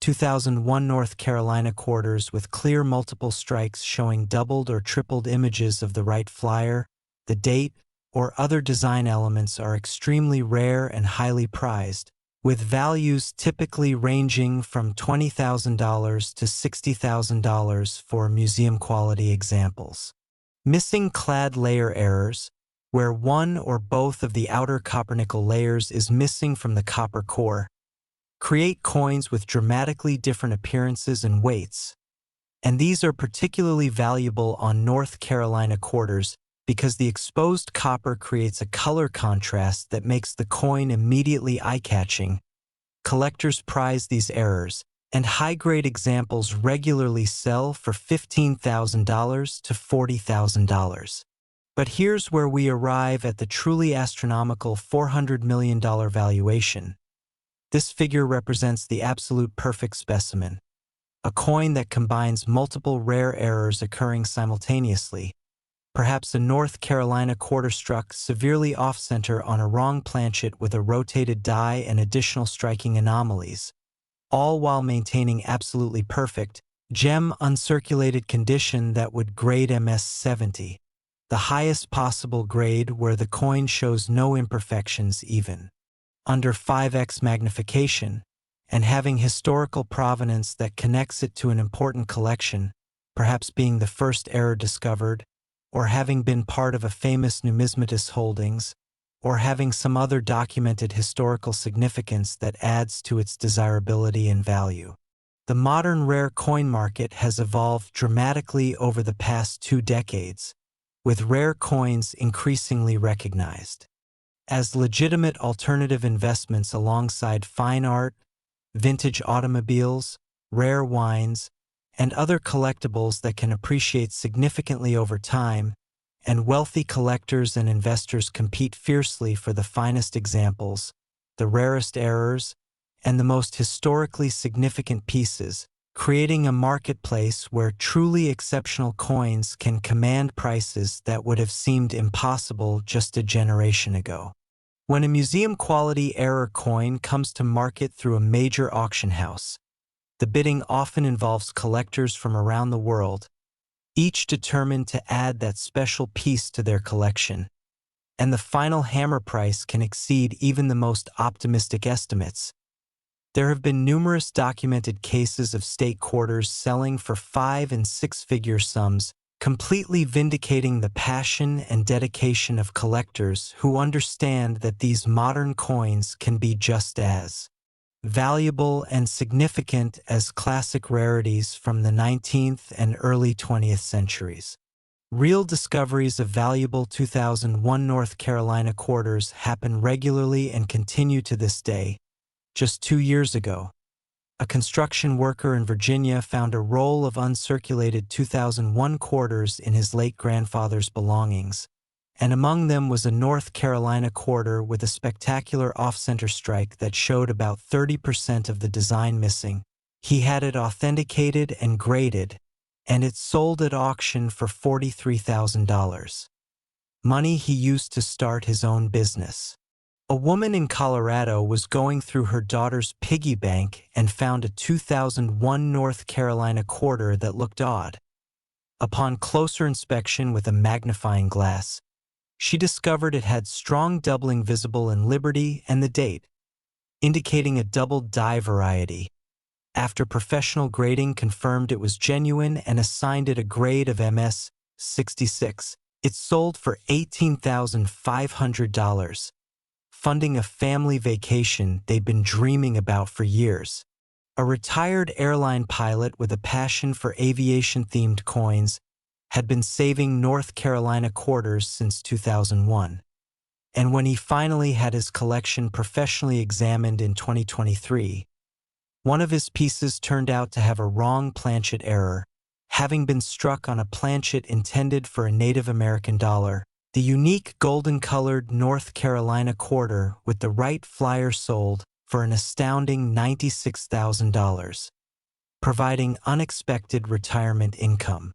2001 North Carolina quarters with clear multiple strikes showing doubled or tripled images of the Wright Flyer, the date, or other design elements are extremely rare and highly prized, with values typically ranging from $20,000 to $60,000 for museum-quality examples. Missing clad layer errors, where one or both of the outer copper-nickel layers is missing from the copper core, create coins with dramatically different appearances and weights, and these are particularly valuable on North Carolina quarters because the exposed copper creates a color contrast that makes the coin immediately eye-catching. Collectors prize these errors, and high-grade examples regularly sell for $15,000 to $40,000. But here's where we arrive at the truly astronomical $400 million valuation. This figure represents the absolute perfect specimen, a coin that combines multiple rare errors occurring simultaneously, perhaps a North Carolina quarter struck severely off-center on a wrong planchet with a rotated die and additional striking anomalies, all while maintaining absolutely perfect, gem uncirculated condition that would grade MS-70. The highest possible grade where the coin shows no imperfections even under 5x magnification, and having historical provenance that connects it to an important collection, perhaps being the first error discovered, or having been part of a famous numismatist's holdings, or having some other documented historical significance that adds to its desirability and value. The modern rare coin market has evolved dramatically over the past 2 decades, with rare coins increasingly recognized as legitimate alternative investments alongside fine art, vintage automobiles, rare wines, and other collectibles that can appreciate significantly over time, and wealthy collectors and investors compete fiercely for the finest examples, the rarest errors, and the most historically significant pieces, creating a marketplace where truly exceptional coins can command prices that would have seemed impossible just a generation ago. When a museum-quality error coin comes to market through a major auction house, the bidding often involves collectors from around the world, each determined to add that special piece to their collection, and the final hammer price can exceed even the most optimistic estimates. There have been numerous documented cases of state quarters selling for 5- and 6-figure sums, completely vindicating the passion and dedication of collectors who understand that these modern coins can be just as valuable and significant as classic rarities from the 19th and early 20th centuries. Real discoveries of valuable 2001 North Carolina quarters happen regularly and continue to this day. Just 2 years ago, a construction worker in Virginia found a roll of uncirculated 2001 quarters in his late grandfather's belongings, and among them was a North Carolina quarter with a spectacular off-center strike that showed about 30% of the design missing. He had it authenticated and graded, and it sold at auction for $43,000. Money he used to start his own business. A woman in Colorado was going through her daughter's piggy bank and found a 2001 North Carolina quarter that looked odd. Upon closer inspection with a magnifying glass, she discovered it had strong doubling visible in Liberty and the date, indicating a double die variety. After professional grading confirmed it was genuine and assigned it a grade of MS 66, it sold for $18,500. Funding a family vacation they'd been dreaming about for years. A retired airline pilot with a passion for aviation-themed coins had been saving North Carolina quarters since 2001. And when he finally had his collection professionally examined in 2023, one of his pieces turned out to have a wrong planchet error, having been struck on a planchet intended for a Native American dollar. The unique golden-colored North Carolina quarter with the right flyer sold for an astounding $96,000, providing unexpected retirement income.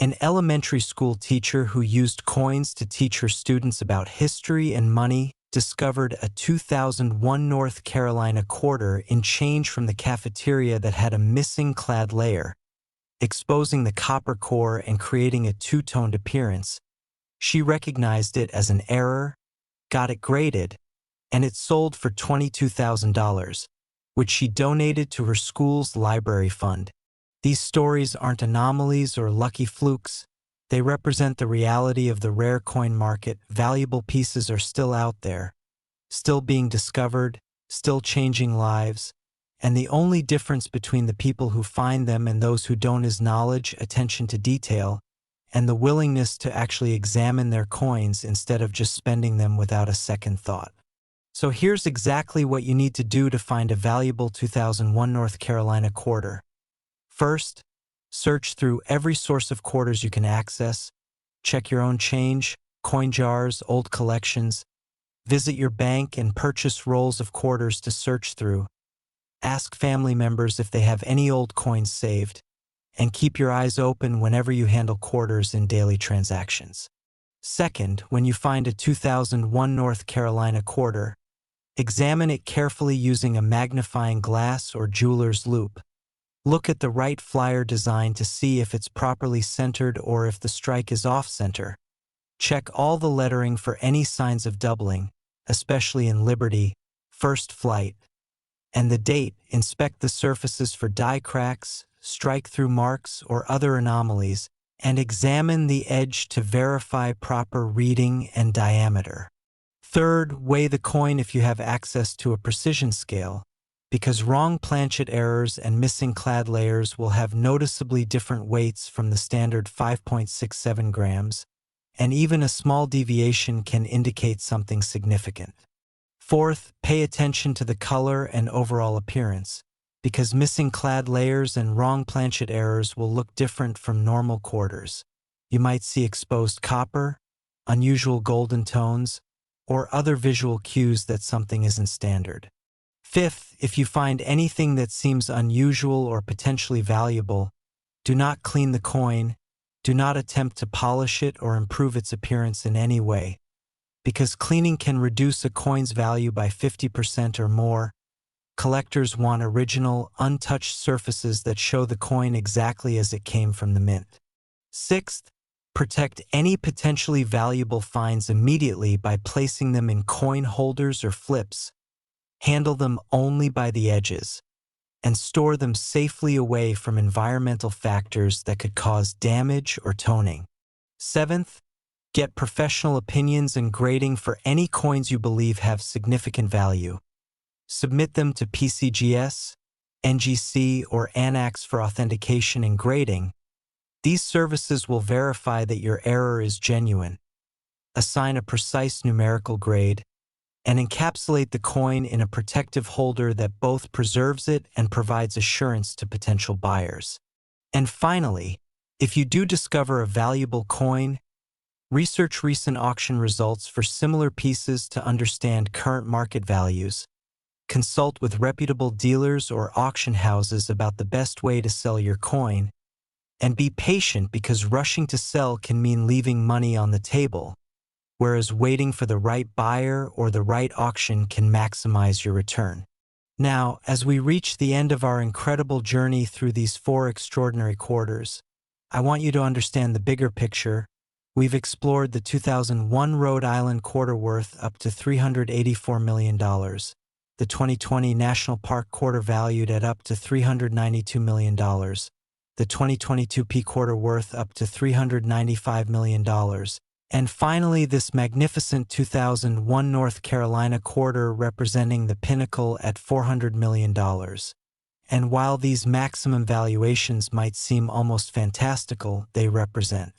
An elementary school teacher who used coins to teach her students about history and money discovered a 2001 North Carolina quarter in change from the cafeteria that had a missing clad layer, exposing the copper core and creating a two-toned appearance. She recognized it as an error, got it graded, and it sold for $22,000, which she donated to her school's library fund. These stories aren't anomalies or lucky flukes. They represent the reality of the rare coin market. Valuable pieces are still out there, still being discovered, still changing lives, and the only difference between the people who find them and those who don't is knowledge, attention to detail, and the willingness to actually examine their coins instead of just spending them without a second thought. So here's exactly what you need to do to find a valuable 2001 North Carolina quarter. First, search through every source of quarters you can access. Check your own change, coin jars, old collections. Visit your bank and purchase rolls of quarters to search through. Ask family members if they have any old coins saved, and keep your eyes open whenever you handle quarters in daily transactions. Second, when you find a 2001 North Carolina quarter, examine it carefully using a magnifying glass or jeweler's loupe. Look at the right flyer design to see if it's properly centered or if the strike is off-center. Check all the lettering for any signs of doubling, especially in Liberty, First Flight, and the date. Inspect the surfaces for die cracks, strike-through marks, or other anomalies, and examine the edge to verify proper reading and diameter. Third, weigh the coin if you have access to a precision scale, because wrong planchet errors and missing clad layers will have noticeably different weights from the standard 5.67 grams, and even a small deviation can indicate something significant. Fourth, pay attention to the color and overall appearance, because missing clad layers and wrong planchet errors will look different from normal quarters. You might see exposed copper, unusual golden tones, or other visual cues that something isn't standard. Fifth, if you find anything that seems unusual or potentially valuable, do not clean the coin, do not attempt to polish it or improve its appearance in any way, because cleaning can reduce a coin's value by 50% or more. Collectors want original, untouched surfaces that show the coin exactly as it came from the mint. Sixth, protect any potentially valuable finds immediately by placing them in coin holders or flips. Handle them only by the edges, and store them safely away from environmental factors that could cause damage or toning. Seventh, get professional opinions and grading for any coins you believe have significant value. Submit them to PCGS, NGC, or ANAX for authentication and grading. These services will verify that your error is genuine, assign a precise numerical grade, and encapsulate the coin in a protective holder that both preserves it and provides assurance to potential buyers. And finally, if you do discover a valuable coin, research recent auction results for similar pieces to understand current market values. Consult with reputable dealers or auction houses about the best way to sell your coin, and be patient because rushing to sell can mean leaving money on the table, whereas waiting for the right buyer or the right auction can maximize your return. Now, as we reach the end of our incredible journey through these 4 extraordinary quarters, I want you to understand the bigger picture. We've explored the 2001 Rhode Island quarter worth up to $384 million, the 2020 National Park quarter valued at up to $392 million, the 2022 P quarter worth up to $395 million, and finally this magnificent 2001 North Carolina quarter representing the pinnacle at $400 million. And while these maximum valuations might seem almost fantastical, they represent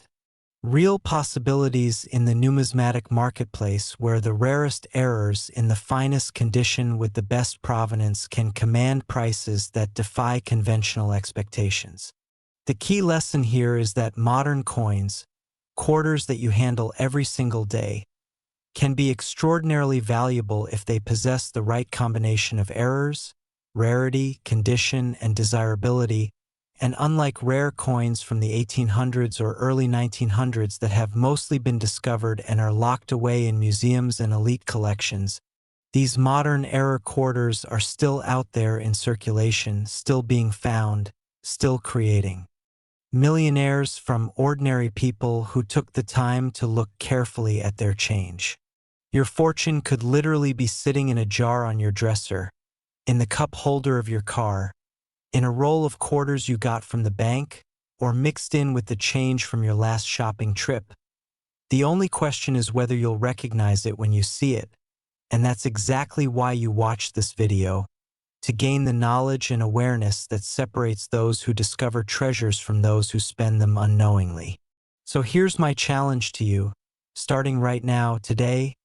real possibilities in the numismatic marketplace where the rarest errors in the finest condition with the best provenance can command prices that defy conventional expectations. The key lesson here is that modern coins, quarters that you handle every single day, can be extraordinarily valuable if they possess the right combination of errors, rarity, condition, and desirability. And unlike rare coins from the 1800s or early 1900s that have mostly been discovered and are locked away in museums and elite collections, these modern error quarters are still out there in circulation, still being found, still creating millionaires from ordinary people who took the time to look carefully at their change. Your fortune could literally be sitting in a jar on your dresser, in the cup holder of your car, in a roll of quarters you got from the bank, or mixed in with the change from your last shopping trip. The only question is whether you'll recognize it when you see it, and that's exactly why you watch this video, to gain the knowledge and awareness that separates those who discover treasures from those who spend them unknowingly. So here's my challenge to you. Starting right now, today,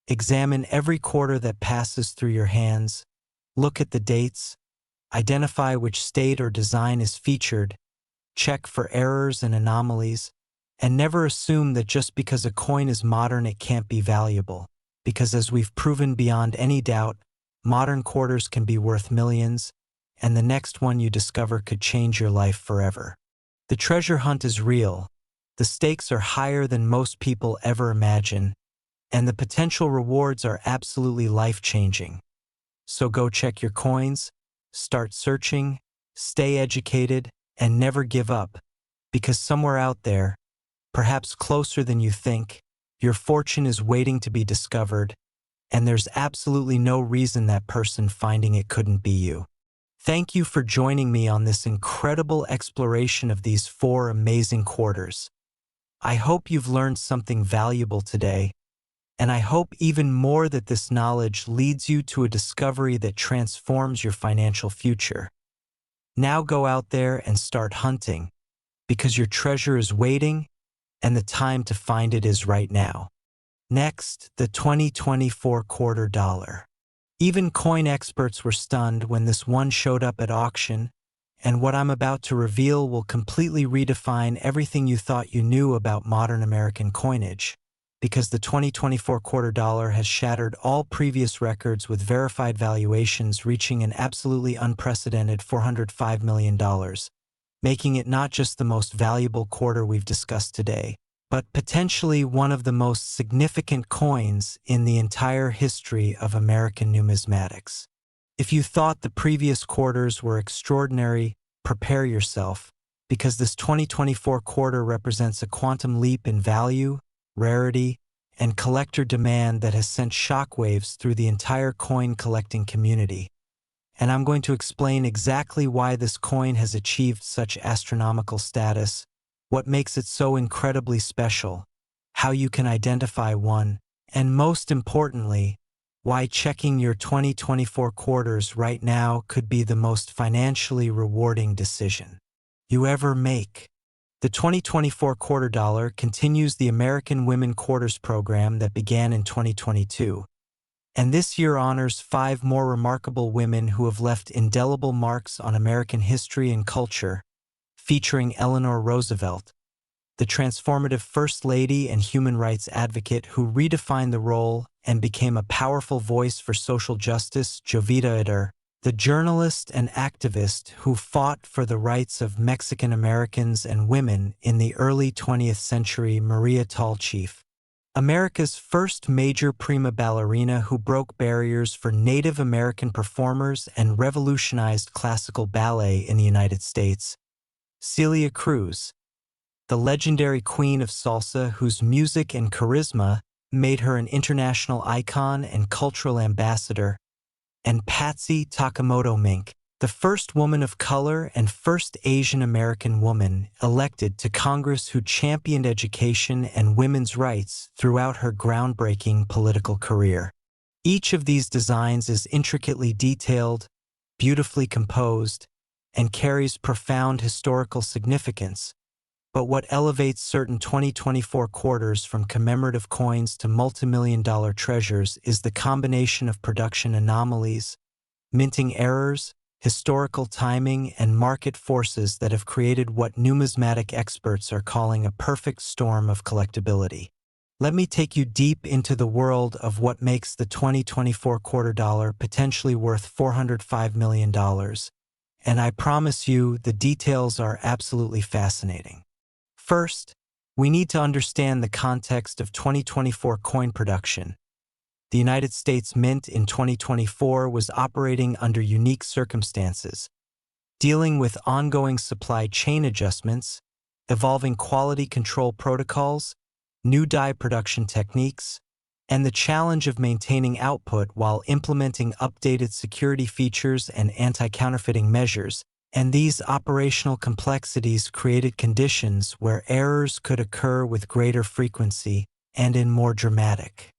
examine every quarter that passes through your hands, look at the dates, identify which state or design is featured, check for errors and anomalies, and never assume that just because a coin is modern it can't be valuable, because as we've proven beyond any doubt, modern quarters can be worth millions, and the next one you discover could change your life forever. The treasure hunt is real, the stakes are higher than most people ever imagine, and the potential rewards are absolutely life-changing. So go check your coins, start searching, stay educated, and never give up, because somewhere out there, perhaps closer than you think, your fortune is waiting to be discovered, and there's absolutely no reason that person finding it couldn't be you. Thank you for joining me on this incredible exploration of these 4 amazing quarters. I hope you've learned something valuable today, and I hope even more that this knowledge leads you to a discovery that transforms your financial future. Now go out there and start hunting, because your treasure is waiting, and the time to find it is right now. Next, the 2024 quarter dollar. Even coin experts were stunned when this one showed up at auction, and what I'm about to reveal will completely redefine everything you thought you knew about modern American coinage. because the 2024 quarter dollar has shattered all previous records with verified valuations reaching an absolutely unprecedented $405 million, making it not just the most valuable quarter we've discussed today, but potentially one of the most significant coins in the entire history of American numismatics. If you thought the previous quarters were extraordinary, prepare yourself, because this 2024 quarter represents a quantum leap in value, rarity, and collector demand that has sent shockwaves through the entire coin collecting community. And I'm going to explain exactly why this coin has achieved such astronomical status, what makes it so incredibly special, how you can identify one, and most importantly, why checking your 2024 quarters right now could be the most financially rewarding decision you ever make. The 2024 quarter dollar continues the American Women Quarters program that began in 2022, and this year honors 5 more remarkable women who have left indelible marks on American history and culture, featuring Eleanor Roosevelt, the transformative First Lady and human rights advocate who redefined the role and became a powerful voice for social justice, Jovita Idár, the journalist and activist who fought for the rights of Mexican Americans and women in the early 20th century, Maria Tallchief, America's first major prima ballerina who broke barriers for Native American performers and revolutionized classical ballet in the United States, Celia Cruz, the legendary queen of salsa whose music and charisma made her an international icon and cultural ambassador, and Patsy Takemoto Mink, the first woman of color and first Asian American woman elected to Congress who championed education and women's rights throughout her groundbreaking political career. Each of these designs is intricately detailed, beautifully composed, and carries profound historical significance. But what elevates certain 2024 quarters from commemorative coins to multimillion-dollar treasures is the combination of production anomalies, minting errors, historical timing, and market forces that have created what numismatic experts are calling a perfect storm of collectability. Let me take you deep into the world of what makes the 2024 quarter dollar potentially worth $405 million, and I promise you the details are absolutely fascinating. First, we need to understand the context of 2024 coin production. The United States Mint in 2024 was operating under unique circumstances, dealing with ongoing supply chain adjustments, evolving quality control protocols, new die production techniques, and the challenge of maintaining output while implementing updated security features and anti-counterfeiting measures. And these operational complexities created conditions where errors could occur with greater frequency and in more dramatic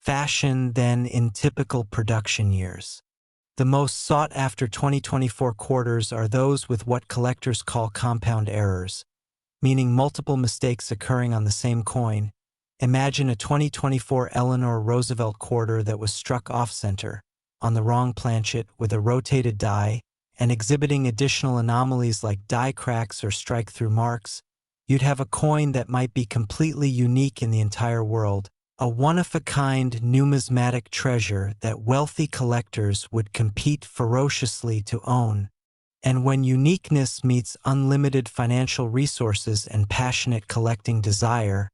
fashion than in typical production years. The most sought-after 2024 quarters are those with what collectors call compound errors, meaning multiple mistakes occurring on the same coin. Imagine a 2024 Eleanor Roosevelt quarter that was struck off-center, on the wrong planchet with a rotated die, and exhibiting additional anomalies like die cracks or strike-through marks. You'd have a coin that might be completely unique in the entire world, a one-of-a-kind numismatic treasure that wealthy collectors would compete ferociously to own. And when uniqueness meets unlimited financial resources and passionate collecting desire,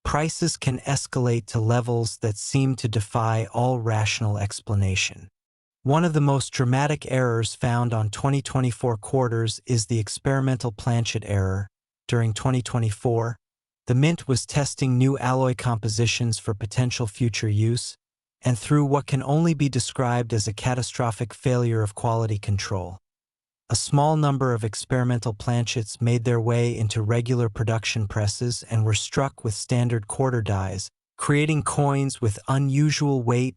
prices can escalate to levels that seem to defy all rational explanation. One of the most dramatic errors found on 2024 quarters is the experimental planchet error. During 2024, the Mint was testing new alloy compositions for potential future use, and through what can only be described as a catastrophic failure of quality control, a small number of experimental planchets made their way into regular production presses and were struck with standard quarter dies, creating coins with unusual weight,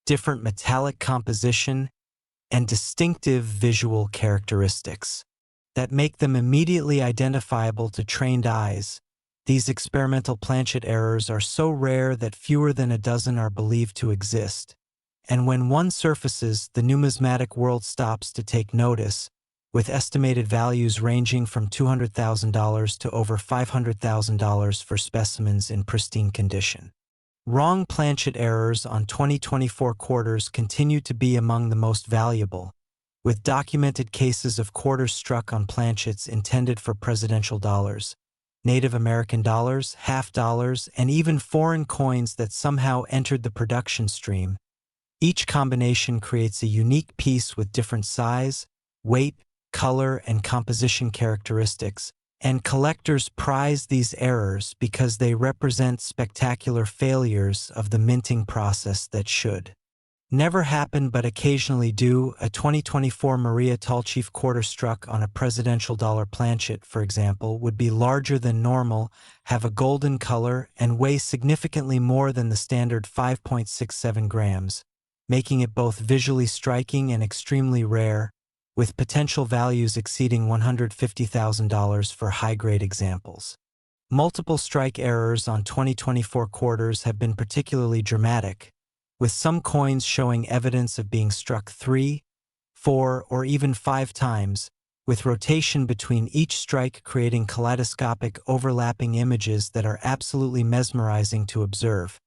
different metallic composition, and distinctive visual characteristics that make them immediately identifiable to trained eyes. These experimental planchet errors are so rare that fewer than a dozen are believed to exist. And when one surfaces, the numismatic world stops to take notice, with estimated values ranging from $200,000 to over $500,000 for specimens in pristine condition. Wrong planchet errors on 2024 quarters continue to be among the most valuable, with documented cases of quarters struck on planchets intended for presidential dollars, Native American dollars, half dollars, and even foreign coins that somehow entered the production stream. Each combination creates a unique piece with different size, weight, color, and composition characteristics, and collectors prize these errors because they represent spectacular failures of the minting process that should never happen but occasionally do. A 2024 Maria Tallchief quarter struck on a presidential dollar planchet, for example, would be larger than normal, have a golden color, and weigh significantly more than the standard 5.67 grams, making it both visually striking and extremely rare, with potential values exceeding $150,000 for high-grade examples. Multiple strike errors on 2024 quarters have been particularly dramatic, with some coins showing evidence of being struck 3, 4, or even 5 times, with rotation between each strike creating kaleidoscopic overlapping images that are absolutely mesmerizing to observe.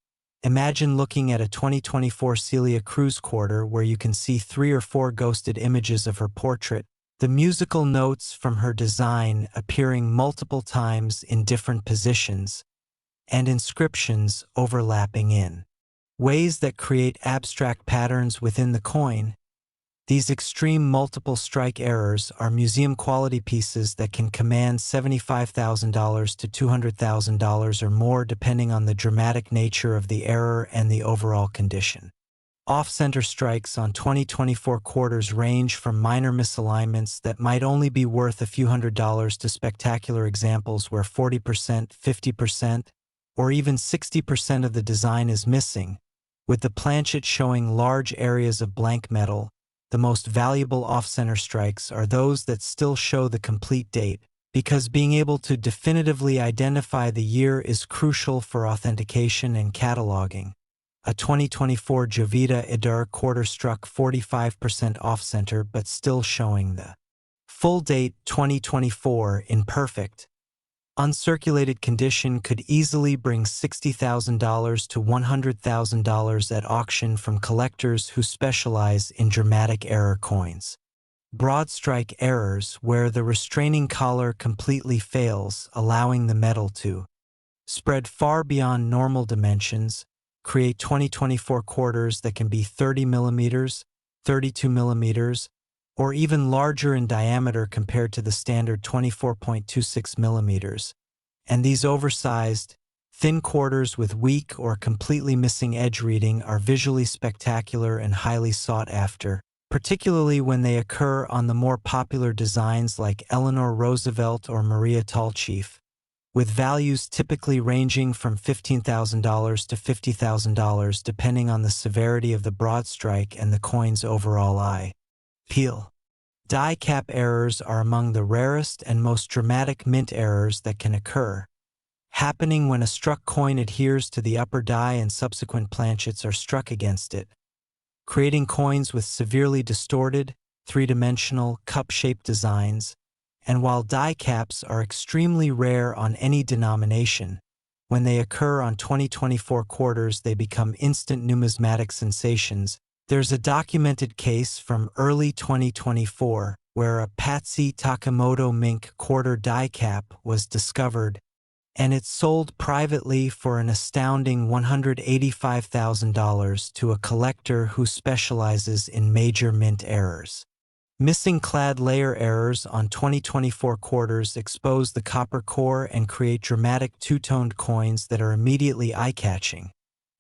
Imagine looking at a 2024 Celia Cruz quarter where you can see 3 or 4 ghosted images of her portrait, the musical notes from her design appearing multiple times in different positions, and inscriptions overlapping in ways that create abstract patterns within the coin. These extreme multiple strike errors are museum-quality pieces that can command $75,000 to $200,000 or more depending on the dramatic nature of the error and the overall condition. Off-center strikes on 2024 quarters range from minor misalignments that might only be worth a few $100s to spectacular examples where 40%, 50%, or even 60% of the design is missing, with the planchet showing large areas of blank metal. The most valuable off-center strikes are those that still show the complete date, because being able to definitively identify the year is crucial for authentication and cataloging. A 2024 Jovita Idár quarter struck 45% off-center but still showing the full date 2024 in perfect, uncirculated condition could easily bring $60,000 to $100,000 at auction from collectors who specialize in dramatic error coins. Broadstrike errors, where the restraining collar completely fails, allowing the metal to spread far beyond normal dimensions, create 2024 quarters that can be 30 millimeters, 32 millimeters, or even larger in diameter compared to the standard 24.26 millimeters. And these oversized, thin quarters with weak or completely missing edge reading are visually spectacular and highly sought after, particularly when they occur on the more popular designs like Eleanor Roosevelt or Maria Tallchief, with values typically ranging from $15,000 to $50,000 depending on the severity of the broadstrike and the coin's overall eye. Peel. Die cap errors are among the rarest and most dramatic mint errors that can occur, happening when a struck coin adheres to the upper die and subsequent planchets are struck against it, creating coins with severely distorted, three-dimensional, cup-shaped designs. And while die caps are extremely rare on any denomination, when they occur on 2024 quarters they become instant numismatic sensations. There's a documented case from early 2024 where a Patsy Takemoto Mink quarter die cap was discovered, and it sold privately for an astounding $185,000 to a collector who specializes in major mint errors. Missing clad layer errors on 2024 quarters expose the copper core and create dramatic two-toned coins that are immediately eye-catching.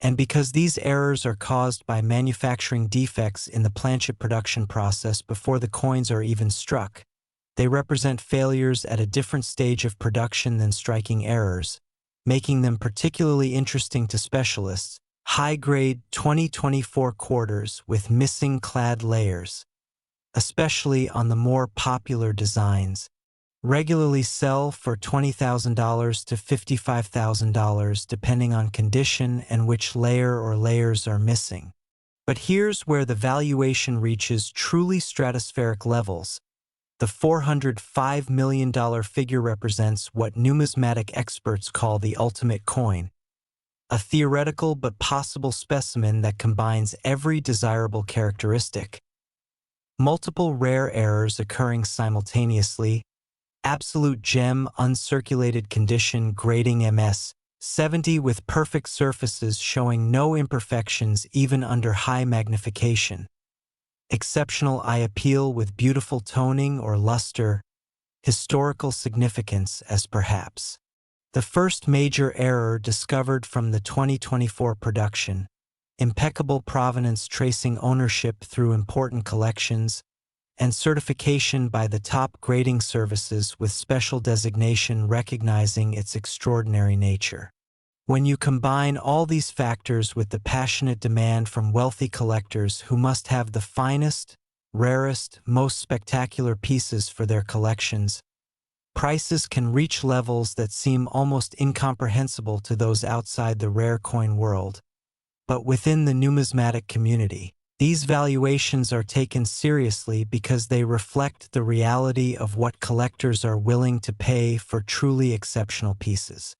And because these errors are caused by manufacturing defects in the planchet production process before the coins are even struck, they represent failures at a different stage of production than striking errors, making them particularly interesting to specialists. High-grade 2024 quarters with missing clad layers, especially on the more popular designs, regularly sell for $20,000 to $55,000 depending on condition and which layer or layers are missing. But here's where the valuation reaches truly stratospheric levels. The $405 million figure represents what numismatic experts call the ultimate coin, a theoretical but possible specimen that combines every desirable characteristic. Multiple rare errors occurring simultaneously, absolute gem uncirculated condition grading MS 70 with perfect surfaces showing no imperfections even under high magnification. Exceptional eye appeal with beautiful toning or luster, historical significance as perhaps the first major error discovered from the 2024 production, impeccable provenance tracing ownership through important collections, and certification by the top grading services with special designation recognizing its extraordinary nature. When you combine all these factors with the passionate demand from wealthy collectors who must have the finest, rarest, most spectacular pieces for their collections, prices can reach levels that seem almost incomprehensible to those outside the rare coin world. But within the numismatic community, these valuations are taken seriously because they reflect the reality of what collectors are willing to pay for truly exceptional pieces.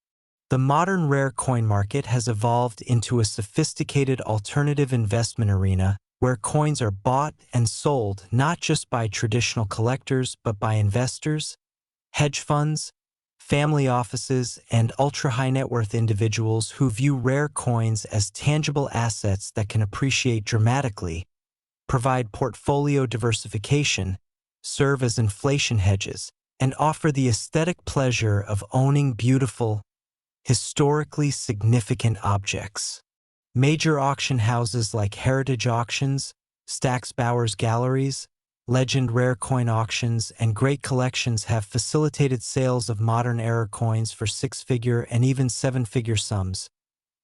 The modern rare coin market has evolved into a sophisticated alternative investment arena where coins are bought and sold not just by traditional collectors but by investors, hedge funds, family offices, and ultra-high net worth individuals who view rare coins as tangible assets that can appreciate dramatically, provide portfolio diversification, serve as inflation hedges, and offer the aesthetic pleasure of owning beautiful, historically significant objects. Major auction houses like Heritage Auctions, Stack's Bowers Galleries, Legend Rare Coin Auctions, and Great Collections have facilitated sales of modern era coins for six-figure and even seven-figure sums,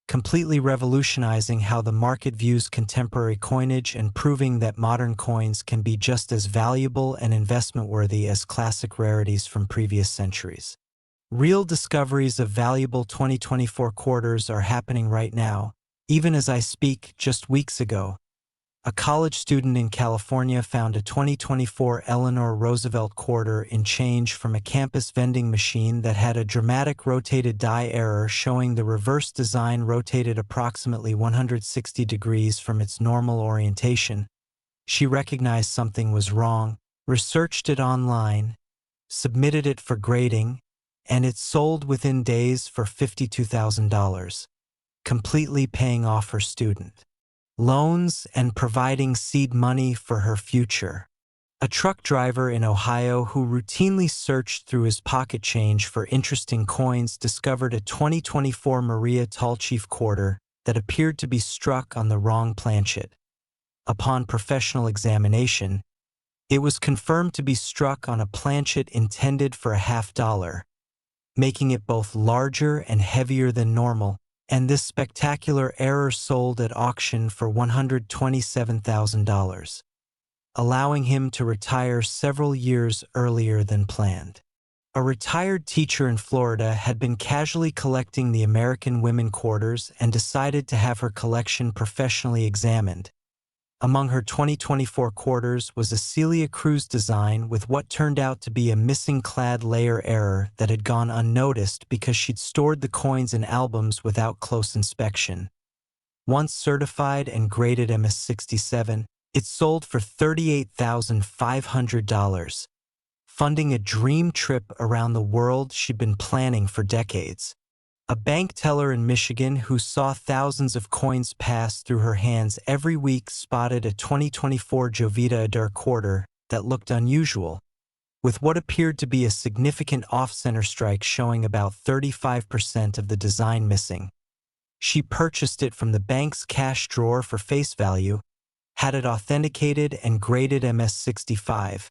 completely revolutionizing how the market views contemporary coinage and proving that modern coins can be just as valuable and investment-worthy as classic rarities from previous centuries. Real discoveries of valuable 2024 quarters are happening right now, even as I speak. Just weeks ago, a college student in California found a 2024 Eleanor Roosevelt quarter in change from a campus vending machine that had a dramatic rotated die error showing the reverse design rotated approximately 160 degrees from its normal orientation. She recognized something was wrong, researched it online, submitted it for grading, and it sold within days for $52,000, completely paying off her student loans and providing seed money for her future. A truck driver in Ohio who routinely searched through his pocket change for interesting coins discovered a 2024 Maria Tallchief quarter that appeared to be struck on the wrong planchet. Upon professional examination, it was confirmed to be struck on a planchet intended for a $50, making it both larger and heavier than normal, and this spectacular error sold at auction for $127,000, allowing him to retire several years earlier than planned. A retired teacher in Florida had been casually collecting the American women quarters and decided to have her collection professionally examined. Among her 2024 quarters was a Celia Cruz design with what turned out to be a missing clad layer error that had gone unnoticed because she'd stored the coins in albums without close inspection. Once certified and graded MS-67, it sold for $38,500, funding a dream trip around the world she'd been planning for decades. A bank teller in Michigan who saw thousands of coins pass through her hands every week spotted a 2024 Jovita Idár quarter that looked unusual, with what appeared to be a significant off-center strike showing about 35% of the design missing. She purchased it from the bank's cash drawer for face value, had it authenticated and graded MS-65,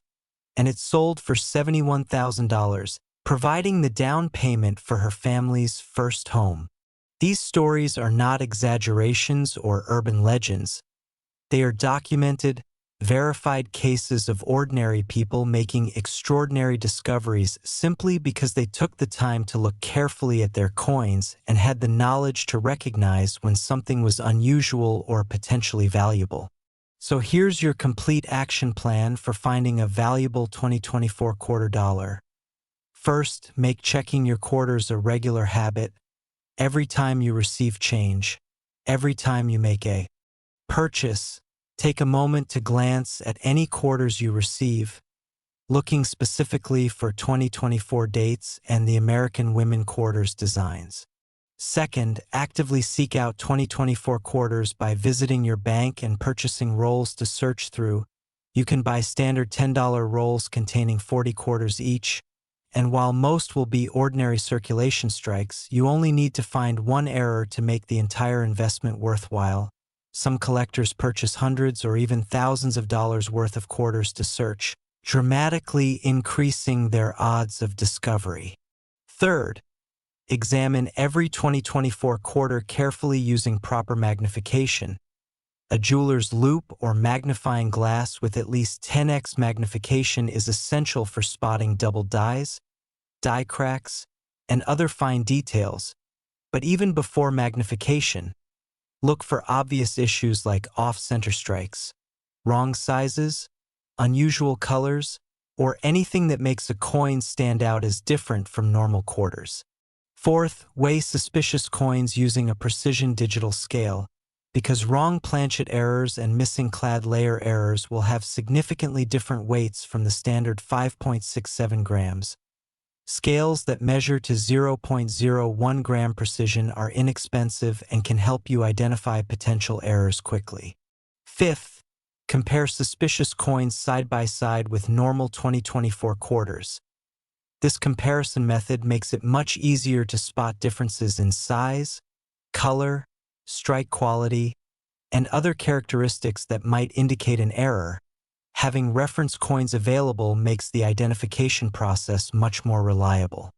and it sold for $71,000, providing the down payment for her family's first home. These stories are not exaggerations or urban legends. They are documented, verified cases of ordinary people making extraordinary discoveries simply because they took the time to look carefully at their coins and had the knowledge to recognize when something was unusual or potentially valuable. So here's your complete action plan for finding a valuable 2024 quarter dollar. First, make checking your quarters a regular habit. Every time you receive change, every time you make a purchase, take a moment to glance at any quarters you receive, looking specifically for 2024 dates and the American Women Quarters designs. Second, actively seek out 2024 quarters by visiting your bank and purchasing rolls to search through. You can buy standard $10 rolls containing 40 quarters each, and while most will be ordinary circulation strikes, you only need to find one error to make the entire investment worthwhile. Some collectors purchase hundreds or even thousands of dollars worth of quarters to search, dramatically increasing their odds of discovery. Third, examine every 2024 quarter carefully using proper magnification. A jeweler's loupe or magnifying glass with at least 10x magnification is essential for spotting double dies, die cracks, and other fine details. But even before magnification, look for obvious issues like off-center strikes, wrong sizes, unusual colors, or anything that makes a coin stand out as different from normal quarters. Fourth, weigh suspicious coins using a precision digital scale, because wrong planchet errors and missing clad layer errors will have significantly different weights from the standard 5.67 grams. Scales that measure to 0.01 gram precision are inexpensive and can help you identify potential errors quickly. Fifth, compare suspicious coins side by side with normal 2024 quarters. This comparison method makes it much easier to spot differences in size, color, strike quality, and other characteristics that might indicate an error. Having reference coins available makes the identification process much more reliable.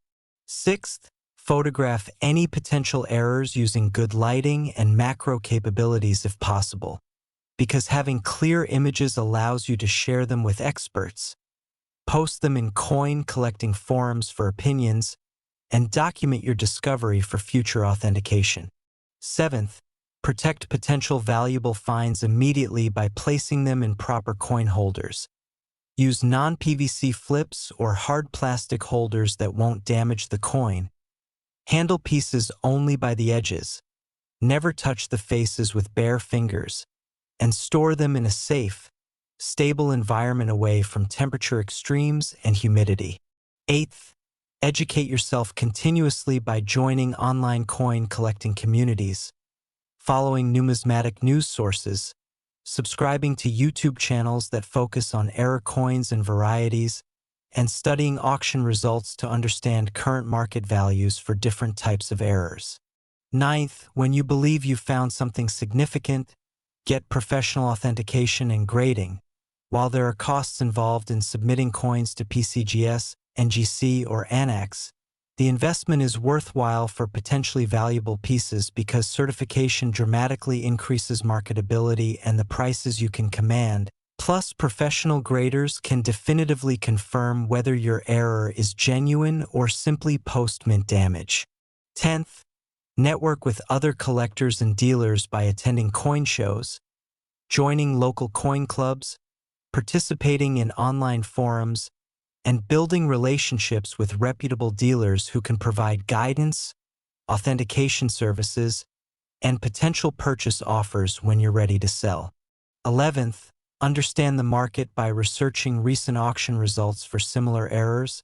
Sixth, photograph any potential errors using good lighting and macro capabilities if possible, because having clear images allows you to share them with experts, post them in coin collecting forums for opinions, and document your discovery for future authentication. Seventh, protect potential valuable finds immediately by placing them in proper coin holders. Use non-PVC flips or hard plastic holders that won't damage the coin. Handle pieces only by the edges. Never touch the faces with bare fingers. And store them in a safe, stable environment away from temperature extremes and humidity. Eighth, educate yourself continuously by joining online coin collecting communities, following numismatic news sources, subscribing to YouTube channels that focus on error coins and varieties, and studying auction results to understand current market values for different types of errors. Ninth, when you believe you've found something significant, get professional authentication and grading. While there are costs involved in submitting coins to PCGS, NGC, or Annex, the investment is worthwhile for potentially valuable pieces because certification dramatically increases marketability and the prices you can command. Plus, professional graders can definitively confirm whether your error is genuine or simply post-mint damage. 10th, network with other collectors and dealers by attending coin shows, joining local coin clubs, participating in online forums, and building relationships with reputable dealers who can provide guidance, authentication services, and potential purchase offers when you're ready to sell. 11th, understand the market by researching recent auction results for similar errors,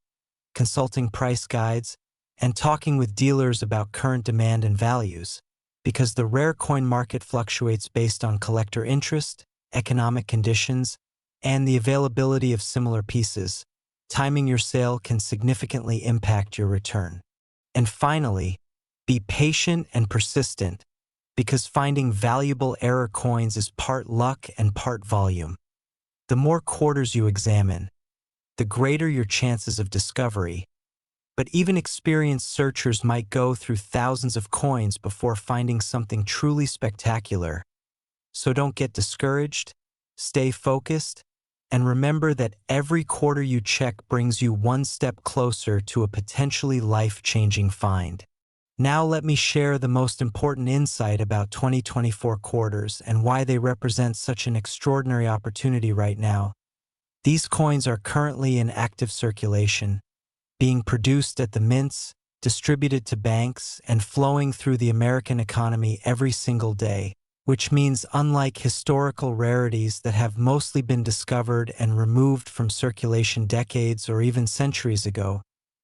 consulting price guides, and talking with dealers about current demand and values, because the rare coin market fluctuates based on collector interest, economic conditions, and the availability of similar pieces. Timing your sale can significantly impact your return. And finally, be patient and persistent, because finding valuable error coins is part luck and part volume. The more quarters you examine, the greater your chances of discovery. But even experienced searchers might go through thousands of coins before finding something truly spectacular. So don't get discouraged, stay focused, and remember that every quarter you check brings you one step closer to a potentially life-changing find. Now let me share the most important insight about 2024 quarters and why they represent such an extraordinary opportunity right now. These coins are currently in active circulation, being produced at the mints, distributed to banks, and flowing through the American economy every single day, which means unlike historical rarities that have mostly been discovered and removed from circulation decades or even centuries ago,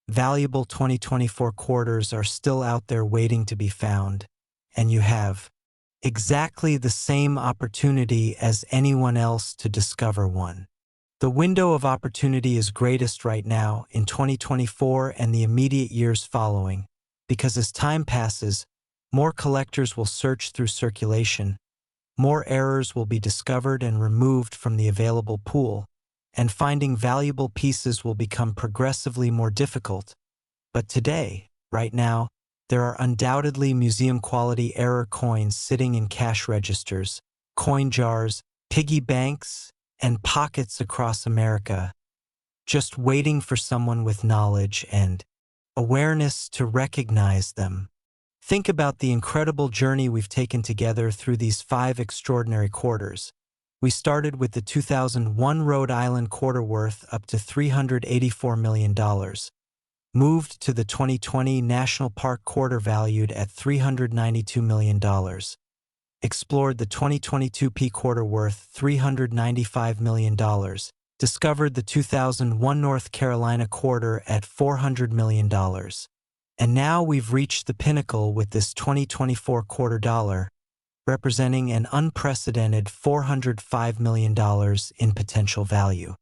valuable 2024 quarters are still out there waiting to be found, and you have exactly the same opportunity as anyone else to discover one. The window of opportunity is greatest right now in 2024 and the immediate years following, because as time passes, more collectors will search through circulation, more errors will be discovered and removed from the available pool, and finding valuable pieces will become progressively more difficult. But today, right now, there are undoubtedly museum-quality error coins sitting in cash registers, coin jars, piggy banks, and pockets across America, just waiting for someone with knowledge and awareness to recognize them. Think about the incredible journey we've taken together through these 5 extraordinary quarters. We started with the 2001 Rhode Island quarter worth up to $384 million, moved to the 2020 National Park quarter valued at $392 million, explored the 2022 P quarter worth $395 million, discovered the 2001 North Carolina quarter at $400 million. And now we've reached the pinnacle with this 2024 quarter dollar, representing an unprecedented $405 million in potential value.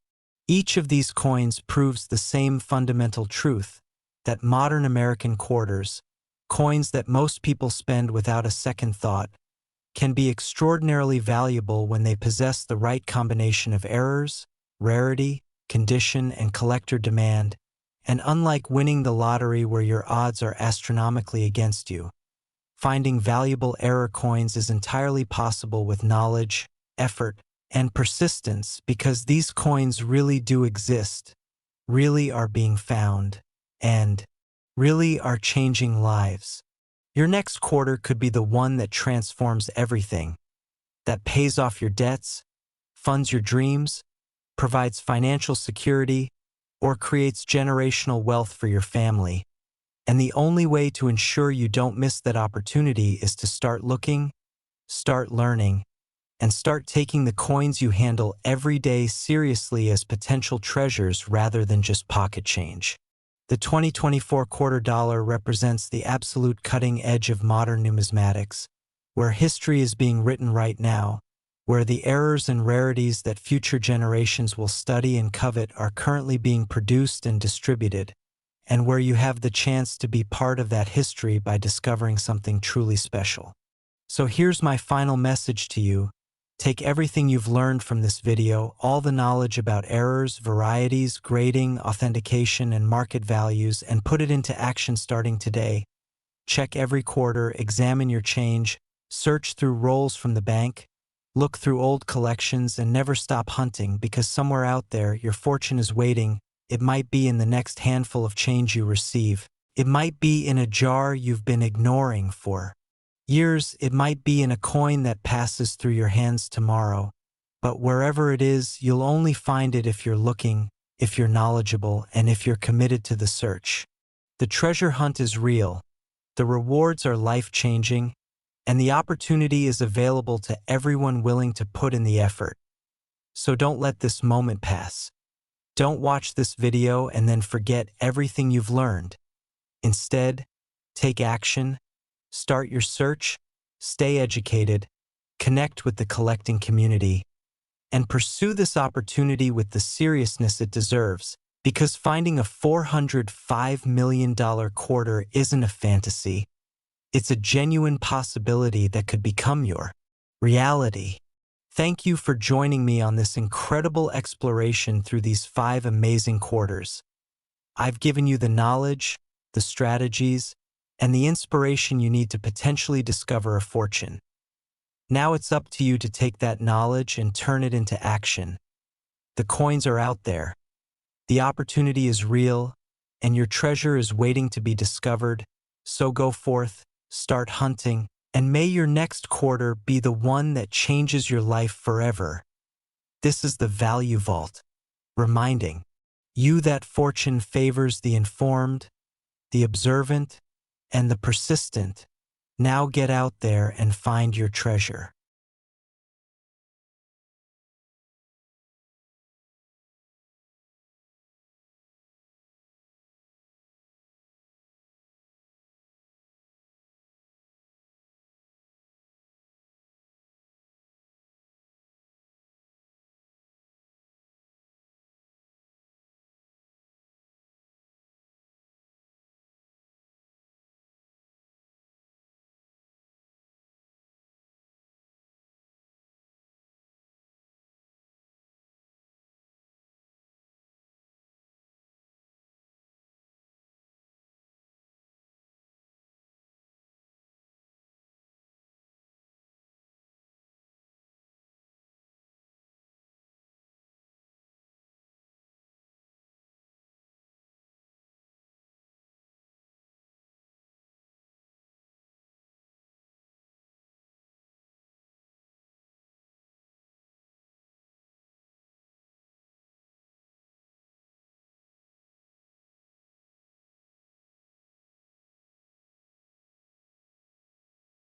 Each of these coins proves the same fundamental truth, that modern American quarters, coins that most people spend without a second thought, can be extraordinarily valuable when they possess the right combination of errors, rarity, condition, and collector demand, and unlike winning the lottery where your odds are astronomically against you, finding valuable error coins is entirely possible with knowledge, effort, and persistence because these coins really do exist, really are being found, and really are changing lives. Your next quarter could be the one that transforms everything, that pays off your debts, funds your dreams, provides financial security, or creates generational wealth for your family. And the only way to ensure you don't miss that opportunity is to start looking, start learning, and start taking the coins you handle every day seriously as potential treasures rather than just pocket change. The 2024 quarter dollar represents the absolute cutting edge of modern numismatics, where history is being written right now, where the errors and rarities that future generations will study and covet are currently being produced and distributed, and where you have the chance to be part of that history by discovering something truly special. So here's my final message to you. Take everything you've learned from this video, all the knowledge about errors, varieties, grading, authentication, and market values, and put it into action starting today. Check every quarter, examine your change, search through rolls from the bank, look through old collections, and never stop hunting because somewhere out there your fortune is waiting. It might be in the next handful of change you receive. It might be in a jar you've been ignoring for years. It might be in a coin that passes through your hands tomorrow. But wherever it is, you'll only find it if you're looking, if you're knowledgeable, and if you're committed to the search. The treasure hunt is real. The rewards are life-changing, and the opportunity is available to everyone willing to put in the effort. So don't let this moment pass. Don't watch this video and then forget everything you've learned. Instead, take action, start your search, stay educated, connect with the collecting community, and pursue this opportunity with the seriousness it deserves, because finding a $405 million quarter isn't a fantasy. It's a genuine possibility that could become your reality. Thank you for joining me on this incredible exploration through these 5 amazing quarters. I've given you the knowledge, the strategies, and the inspiration you need to potentially discover a fortune. Now it's up to you to take that knowledge and turn it into action. The coins are out there. The opportunity is real, and your treasure is waiting to be discovered, So go forth, start hunting, and may your next quarter be the one that changes your life forever. This is the Value Vault, reminding you that fortune favors the informed, the observant, and the persistent. Now get out there and find your treasure.